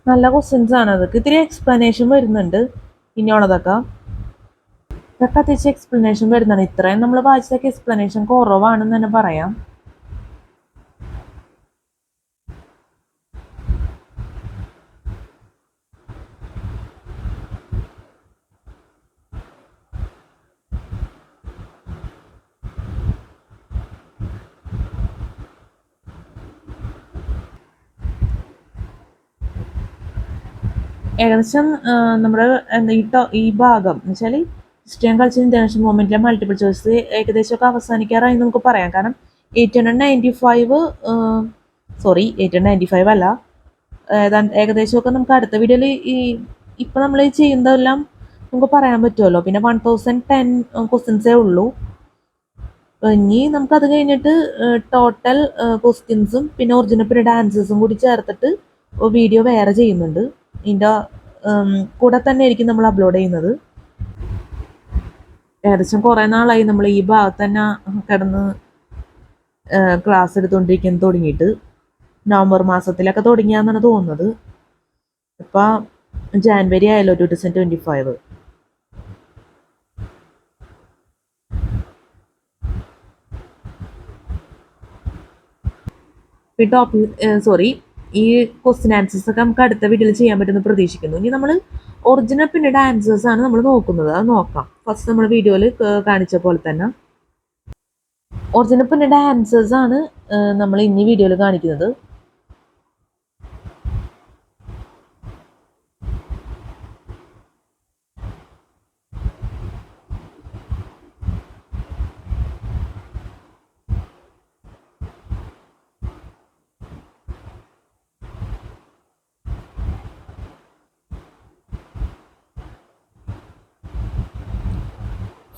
A: നല്ല ക്വസ്റ്റ്യൻസ് ആണ്. അതൊക്കെ ഇത്തിരി എക്സ്പ്ലനേഷൻ വരുന്നുണ്ട്. ഇനിയുള്ളതൊക്കെ അത്യാവശ്യം എക്സ്പ്ലനേഷൻ വരുന്നുണ്ട്. ഇത്രയും നമ്മൾ വായിച്ചതൊക്കെ എക്സ്പ്ലനേഷൻ കുറവാണെന്ന് തന്നെ പറയാം. ഏകദേശം നമ്മുടെ ഈ ഭാഗം എന്ന് വെച്ചാൽ ഹിസ്റ്ററി ആൻഡ് കൾച്ചർ ഇന്റർനാഷണൽ മൂവ്മെന്റിലെ മൾട്ടിപ്പിൾ ചോയ്സ് ഏകദേശമൊക്കെ അവസാനിക്കാറായി നമുക്ക് പറയാം. കാരണം 895 അല്ല, ഏകദേശമൊക്കെ നമുക്ക് അടുത്ത വീഡിയോയിൽ ഇപ്പം നമ്മൾ ചെയ്യുന്നതെല്ലാം നമുക്ക് പറയാൻ പറ്റുമല്ലോ. പിന്നെ 1010 ക്വസ്റ്റ്യൻസേ ഉള്ളൂ. ഇനി നമുക്കത് കഴിഞ്ഞിട്ട് ടോട്ടൽ ക്വസ്റ്റ്യൻസും പിന്നെ ഒറിജിനൽ പീരീഡ് ആൻസേഴ്സും കൂടി ചേർത്തിട്ട് വീഡിയോ വേറെ ചെയ്യുന്നുണ്ട്. ഇതിൻ്റെ കൂടെ തന്നെ ആയിരിക്കും നമ്മൾ അപ്ലോഡ് ചെയ്യുന്നത്. ഏകദേശം കുറേ നാളായി നമ്മൾ ഈ ഭാഗത്ത് തന്നെ കിടന്ന് ക്ലാസ് എടുത്തുകൊണ്ടിരിക്കാൻ തുടങ്ങിയിട്ട്. നവംബർ മാസത്തിലൊക്കെ തുടങ്ങിയാന്നാണ് തോന്നുന്നത്. ഇപ്പം ജാനുവരി ആയല്ലോ 2025. ഈ ക്വസ്റ്റ്യൻ ആൻസേഴ്സ് ഒക്കെ നമുക്ക് അടുത്ത വീഡിയോയിൽ ചെയ്യാൻ പറ്റുമെന്ന് പ്രതീക്ഷിക്കുന്നു. ഇനി നമ്മൾ ഒറിജിനൽ പിന്നീട് ആൻസേഴ്സ് ആണ് നമ്മൾ നോക്കുന്നത്. അത് നോക്കാം. ഫസ്റ്റ് നമ്മൾ വീഡിയോയിൽ കാണിച്ച പോലെ തന്നെ ഒറിജിനൽ പിന്നീട് ആൻസേഴ്സ് ആണ് നമ്മൾ ഇനി വീഡിയോയിൽ കാണിക്കുന്നത്.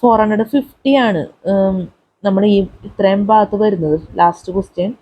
A: 450 ആണ് നമ്മൾ ഈ ഇത്രയും ഭാഗത്ത് വരുന്നത് ലാസ്റ്റ് ക്വസ്റ്റ്യൻ.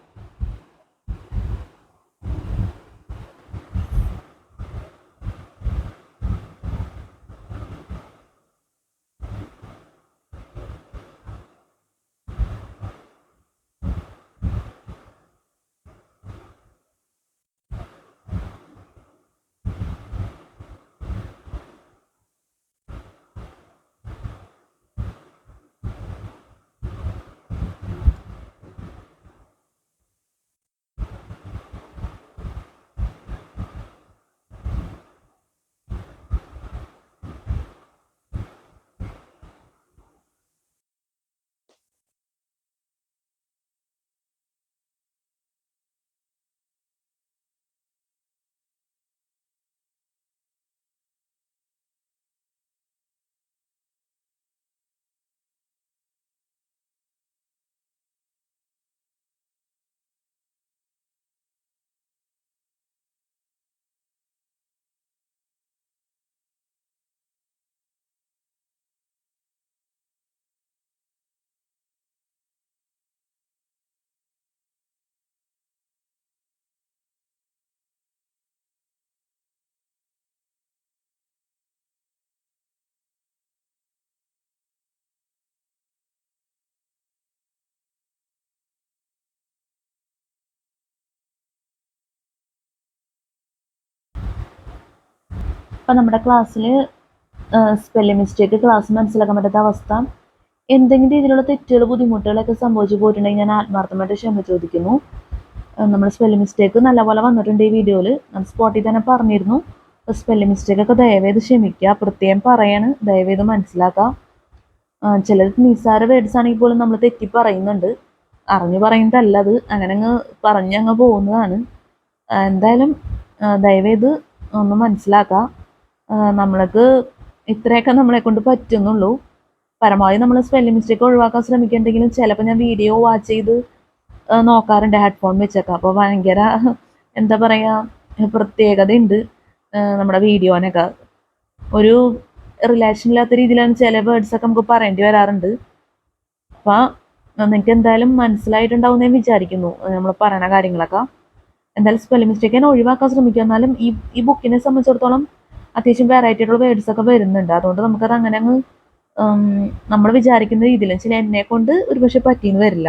A: അപ്പം നമ്മുടെ ക്ലാസ്സിൽ സ്പെല്ലിംഗ് മിസ്റ്റേക്ക് ക്ലാസ് മനസ്സിലാക്കാൻ പറ്റാത്ത അവസ്ഥ, എന്തെങ്കിലും രീതിയിലുള്ള തെറ്റുകൾ ബുദ്ധിമുട്ടുകളൊക്കെ സംഭവിച്ചു പോയിട്ടുണ്ടെങ്കിൽ ഞാൻ ആത്മാർത്ഥമായിട്ട് ക്ഷമ ചോദിക്കുന്നു. നമ്മുടെ സ്പെല്ലിംഗ് മിസ്റ്റേക്ക് നല്ലപോലെ വന്നിട്ടുണ്ട് ഈ വീഡിയോയിൽ. ഞാൻ സ്പോട്ടിൽ തന്നെ പറഞ്ഞിരുന്നു. സ്പെല്ലിംഗ് മിസ്റ്റേക്കൊക്കെ ദയവേത് ക്ഷമിക്കുക, പ്രത്യേകം പറയാണ്, ദയവേത് മനസ്സിലാക്കുക. ചിലർ നിസ്സാര വേർഡ്സ് ആണെങ്കിൽ പോലും നമ്മൾ തെറ്റി പറയുന്നുണ്ട്. അറിഞ്ഞു പറയുന്നതല്ല അത്, അങ്ങനെ അങ്ങ് പറഞ്ഞങ്ങ് പോകുന്നതാണ്. എന്തായാലും ദയവേത് ഒന്ന് മനസ്സിലാക്കുക. നമ്മൾക്ക് ഇത്രയൊക്കെ നമ്മളെ കൊണ്ട് പറ്റുന്നുള്ളൂ. പരമാവധി നമ്മൾ സ്പെല്ലിംഗ് മിസ്റ്റേക്ക് ഒഴിവാക്കാൻ ശ്രമിക്കുന്നുണ്ടെങ്കിലും ചിലപ്പോൾ ഞാൻ വീഡിയോ വാച്ച് ചെയ്ത് നോക്കാറുണ്ട് ഹെഡ്ഫോൺ വെച്ചൊക്കെ. അപ്പോൾ ഭയങ്കര എന്താ പറയുക, പ്രത്യേകതയുണ്ട് നമ്മുടെ വീഡിയോനൊക്കെ. ഒരു റിലേഷൻ ഇല്ലാത്ത രീതിയിലാണ് ചില വേർഡ്സൊക്കെ നമുക്ക് പറയേണ്ടി വരാറുണ്ട്. അപ്പോൾ നിങ്ങൾക്ക് എന്തായാലും മനസ്സിലായിട്ടുണ്ടാവും എന്ന് വിചാരിക്കുന്നു നമ്മൾ പറയുന്ന കാര്യങ്ങളൊക്കെ. എന്തായാലും സ്പെല്ലിംഗ് മിസ്റ്റേക്ക് ഞാൻ ഒഴിവാക്കാൻ ശ്രമിക്കുക. എന്നാലും ഈ ബുക്കിനെ സംബന്ധിച്ചിടത്തോളം അത്യാവശ്യം വെറൈറ്റി ആയിട്ടുള്ള വേർഡ്സൊക്കെ വരുന്നുണ്ട്. അതുകൊണ്ട് നമുക്കത് അങ്ങനെ അങ്ങ് നമ്മൾ വിചാരിക്കുന്ന രീതിയിൽ ചില എന്നെ കൊണ്ട് ഒരുപക്ഷെ പറ്റിയെന്ന് വരില്ല,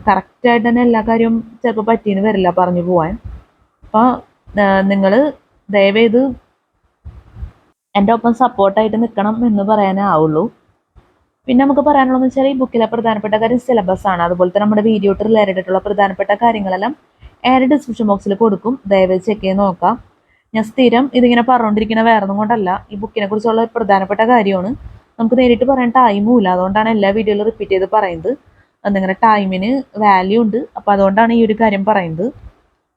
A: കറക്റ്റായിട്ട് തന്നെ എല്ലാ കാര്യവും ചിലപ്പോൾ പറ്റിയെന്ന് വരില്ല പറഞ്ഞു പോവാൻ. അപ്പോൾ നിങ്ങൾ ദയവേത് എൻ്റെ ഒപ്പം സപ്പോർട്ടായിട്ട് നിൽക്കണം എന്ന് പറയാനേ ആവുള്ളൂ. പിന്നെ നമുക്ക് പറയാനുള്ളതെന്ന് വെച്ചാൽ ഈ ബുക്കിലെ പ്രധാനപ്പെട്ട കാര്യം സിലബസ് ആണ്. അതുപോലെ തന്നെ നമ്മുടെ വീഡിയോ റിലേറ്റഡ് ആയിട്ടുള്ള പ്രധാനപ്പെട്ട കാര്യങ്ങളെല്ലാം ഡിസ്ക്രിപ്ഷൻ ബോക്സിൽ കൊടുക്കും, ദയവേത് ചെക്ക് ചെയ്ത് നോക്കാം. ഞാൻ സ്ഥിരം ഇതിങ്ങനെ പറഞ്ഞുകൊണ്ടിരിക്കുന്ന വേറൊന്നും കൊണ്ടല്ല, ഈ ബുക്കിനെ കുറിച്ചുള്ള പ്രധാനപ്പെട്ട കാര്യമാണ്. നമുക്ക് നേരിട്ട് പറയാൻ ടൈമും ഇല്ല, അതുകൊണ്ടാണ് എല്ലാ വീഡിയോയിലും റിപ്പീറ്റ് ചെയ്ത് പറയുന്നത്. നിങ്ങളുടെ ടൈമിന് വാല്യൂ ഉണ്ട്, അപ്പോൾ അതുകൊണ്ടാണ് ഈ ഒരു കാര്യം പറയുന്നത്.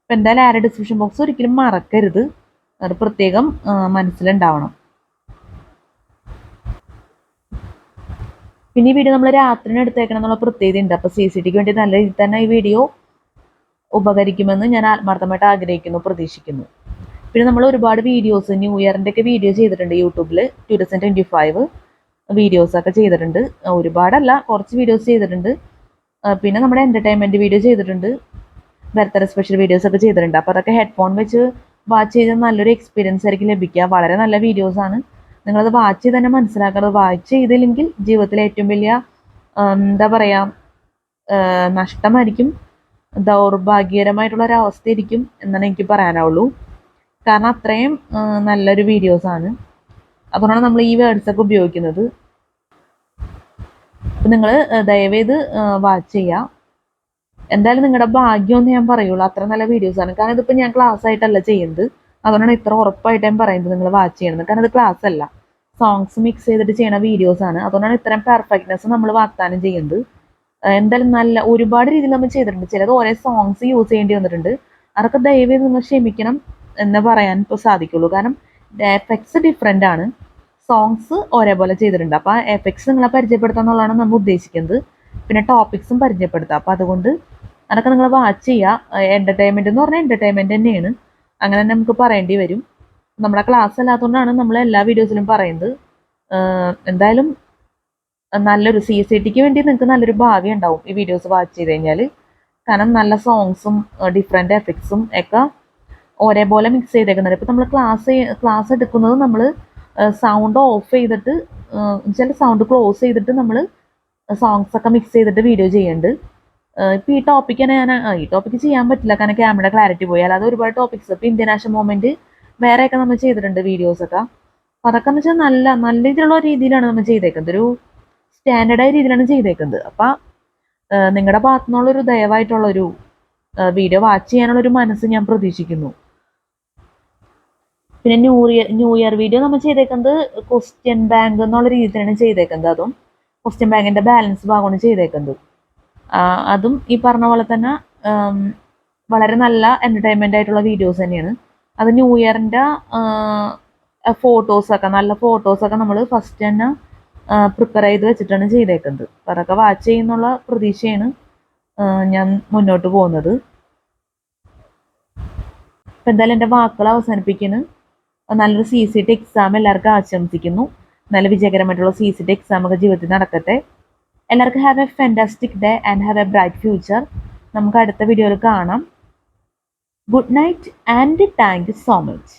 A: അപ്പോൾ എന്തായാലും ഡിസ്ക്രിപ്ഷൻ ബോക്സ് ഒരിക്കലും മറക്കരുത്, അത് പ്രത്യേകം മനസ്സിലുണ്ടാവണം. പിന്നെ ഈ വീഡിയോ നമ്മൾ രാത്രിന് എടുത്തേക്കണം എന്നുള്ള പ്രത്യേകത ഉണ്ട്. അപ്പോൾ CCTക്ക് വേണ്ടി നല്ല രീതിയിൽ തന്നെ ഈ വീഡിയോ ഉപകരിക്കുമെന്ന് ഞാൻ ആത്മാർത്ഥമായിട്ട് ആഗ്രഹിക്കുന്നു, പ്രതീക്ഷിക്കുന്നു. പിന്നെ നമ്മൾ ഒരുപാട് വീഡിയോസ് ന്യൂ ഇയറിൻ്റെ ഒക്കെ വീഡിയോ ചെയ്തിട്ടുണ്ട് യൂട്യൂബിൽ. 2025 വീഡിയോസൊക്കെ ചെയ്തിട്ടുണ്ട്. ഒരുപാടല്ല, കുറച്ച് വീഡിയോസ് ചെയ്തിട്ടുണ്ട്. പിന്നെ നമ്മുടെ എൻ്റർടൈൻമെൻറ്റ് വീഡിയോ ചെയ്തിട്ടുണ്ട്, ബർത്ത്ഡേ സ്പെഷ്യൽ വീഡിയോസൊക്കെ ചെയ്തിട്ടുണ്ട്. അപ്പോൾ അതൊക്കെ ഹെഡ്ഫോൺ വെച്ച് വാച്ച് ചെയ്ത് നല്ലൊരു എക്സ്പീരിയൻസ് ആയിരിക്കും ലഭിക്കുക. വളരെ നല്ല വീഡിയോസാണ്, നിങ്ങളത് വാച്ച് ചെയ്ത് തന്നെ മനസ്സിലാക്കുന്നത്. വാച്ച് ചെയ്തില്ലെങ്കിൽ ജീവിതത്തിലെ ഏറ്റവും വലിയ എന്താ പറയുക, നഷ്ടമായിരിക്കും, ദൗർഭാഗ്യകരമായിട്ടുള്ളൊരവസ്ഥയായിരിക്കും എന്നാണ് എനിക്ക് പറയാനാവുള്ളൂ. കാരണം അത്രയും നല്ലൊരു വീഡിയോസാണ്, അതുകൊണ്ടാണ് നമ്മൾ ഈ വേർഡ്സൊക്കെ ഉപയോഗിക്കുന്നത്. അപ്പം നിങ്ങൾ ദയവേത് വാച്ച് ചെയ്യുക. എന്തായാലും നിങ്ങളുടെ ഭാഗ്യമെന്ന് ഞാൻ പറയുള്ളൂ, അത്ര നല്ല വീഡിയോസാണ്. കാരണം ഇതിപ്പോൾ ഞാൻ ക്ലാസ് ആയിട്ടല്ല ചെയ്യുന്നത്, അതുകൊണ്ടാണ് ഇത്ര ഉറപ്പായിട്ട് ഞാൻ പറയുന്നത് നിങ്ങൾ വാച്ച് ചെയ്യണമെന്ന്. കാരണം ഇത് ക്ലാസ് അല്ല, സോങ്സ് മിക്സ് ചെയ്തിട്ട് ചെയ്യുന്ന വീഡിയോസാണ്. അതുകൊണ്ടാണ് ഇത്രയും പെർഫെക്റ്റ്നെസ് നമ്മൾ വാഗ്ദാനം ചെയ്യുന്നത്. എന്തായാലും നല്ല ഒരുപാട് രീതിയിൽ നമ്മൾ ചെയ്തിട്ടുണ്ട്. ചിലത് ഓരോ സോങ്സ് യൂസ് ചെയ്യേണ്ടി വന്നിട്ടുണ്ട്, അതൊക്കെ ദയവേത് നിങ്ങൾ ക്ഷമിക്കണം എന്ന് പറയാൻ ഇപ്പോൾ സാധിക്കുള്ളൂ. കാരണം എഫക്ട്സ് ഡിഫറെൻ്റ് ആണ്, സോങ്സ് ഒരേപോലെ ചെയ്തിട്ടുണ്ട്. അപ്പോൾ ആ എഫക്ട്സ് നിങ്ങളെ പരിചയപ്പെടുത്തുക എന്നുള്ളതാണ് നമ്മൾ ഉദ്ദേശിക്കുന്നത്. പിന്നെ ടോപ്പിക്സും പരിചയപ്പെടുത്തുക. അപ്പോൾ അതുകൊണ്ട് അതൊക്കെ നിങ്ങൾ വാച്ച് ചെയ്യുക. എൻ്റർടൈൻമെൻറ്റ് എന്ന് പറഞ്ഞാൽ എൻ്റർടൈൻമെൻറ്റ് തന്നെയാണ്, അങ്ങനെ തന്നെ നമുക്ക് പറയേണ്ടി വരും. നമ്മുടെ ക്ലാസ് അല്ലാത്തതുകൊണ്ടാണ് നമ്മൾ എല്ലാ വീഡിയോസിലും പറയുന്നത്. എന്തായാലും നല്ലൊരു CSATക്ക് വേണ്ടി നിങ്ങൾക്ക് നല്ലൊരു ഭാവി ഉണ്ടാവും ഈ വീഡിയോസ് വാച്ച് ചെയ്ത് കഴിഞ്ഞാൽ. കാരണം നല്ല സോങ്സും ഡിഫറെൻ്റ് എഫക്ട്സും ഒക്കെ ഒരേപോലെ മിക്സ് ചെയ്തേക്കുന്നത്. ഇപ്പോൾ നമ്മൾ ക്ലാസ് എടുക്കുന്നത് നമ്മൾ സൗണ്ട് ഓഫ് ചെയ്തിട്ട് ചില സൗണ്ട് ക്ലോസ് ചെയ്തിട്ട് നമ്മൾ സോങ്സ് ഒക്കെ മിക്സ് ചെയ്തിട്ട് വീഡിയോ ചെയ്യുന്നുണ്ട്. ഇപ്പോൾ ഈ ടോപ്പിക്ക് തന്നെ ഈ ടോപ്പിക്ക് ചെയ്യാൻ പറ്റില്ല കാരണം ക്യാമറ ക്ലാരിറ്റി പോയി. അല്ലാതെ ഒരുപാട് ടോപ്പിക്സ് ഇപ്പോൾ ഇന്ത്യൻ നാഷണൽ മൂവ്മെൻറ്റ് വേറെയൊക്കെ നമ്മൾ ചെയ്തിട്ടുണ്ട് വീഡിയോസൊക്കെ. അപ്പോൾ അതൊക്കെ എന്ന് വെച്ചാൽ നല്ല രീതിയിലുള്ള രീതിയിലാണ് നമ്മൾ ചെയ്തേക്കുന്നത്. ഒരു സ്റ്റാൻഡേർഡായ രീതിയിലാണ് ചെയ്തേക്കുന്നത്. അപ്പോൾ നിങ്ങളുടെ ഭാഗത്തു നിന്നുള്ളൊരു ദയവായിട്ടുള്ളൊരു വീഡിയോ വാച്ച് ചെയ്യാനുള്ളൊരു മനസ്സ് ഞാൻ പ്രതീക്ഷിക്കുന്നു. പിന്നെ ന്യൂ ഇയർ വീഡിയോ നമ്മൾ ചെയ്തേക്കുന്നത് ക്വസ്റ്റ്യൻ ബാങ്ക് എന്നുള്ള രീതിയിലാണ് ചെയ്തേക്കുന്നത്. അതും ക്വസ്റ്റ്യൻ ബാങ്കിൻ്റെ ബാലൻസ് ഭാഗമാണ് ചെയ്തേക്കുന്നത്. അതും ഈ പറഞ്ഞ പോലെ തന്നെ വളരെ നല്ല എൻ്റർടൈൻമെൻ്റ് ആയിട്ടുള്ള വീഡിയോസ് തന്നെയാണ്. അത് ന്യൂ ഇയറിൻ്റെ നല്ല ഫോട്ടോസൊക്കെ നമ്മൾ ഫസ്റ്റ് തന്നെ പ്രിപ്പയർ ചെയ്ത് വെച്ചിട്ടാണ് ചെയ്തേക്കുന്നത്. അപ്പോൾ അതൊക്കെ വാച്ച് ചെയ്യുന്നുള്ള പ്രതീക്ഷയാണ് ഞാൻ മുന്നോട്ട് പോകുന്നത്. അപ്പോൾ എന്തായാലും എൻ്റെ വാക്കുകൾ അവസാനിപ്പിക്കുന്നു. നല്ലൊരു CCT എക്സാം എല്ലാവർക്കും ആശംസിക്കുന്നു. നല്ല വിജയകരമായിട്ടുള്ള CCT എക്സാം ഒക്കെ ജീവിതത്തിൽ നടക്കട്ടെ. എല്ലാവർക്കും have A fantastic day and have A bright future. നമുക്ക് അടുത്ത വീഡിയോയിൽ കാണാം. Good night and thank you so much.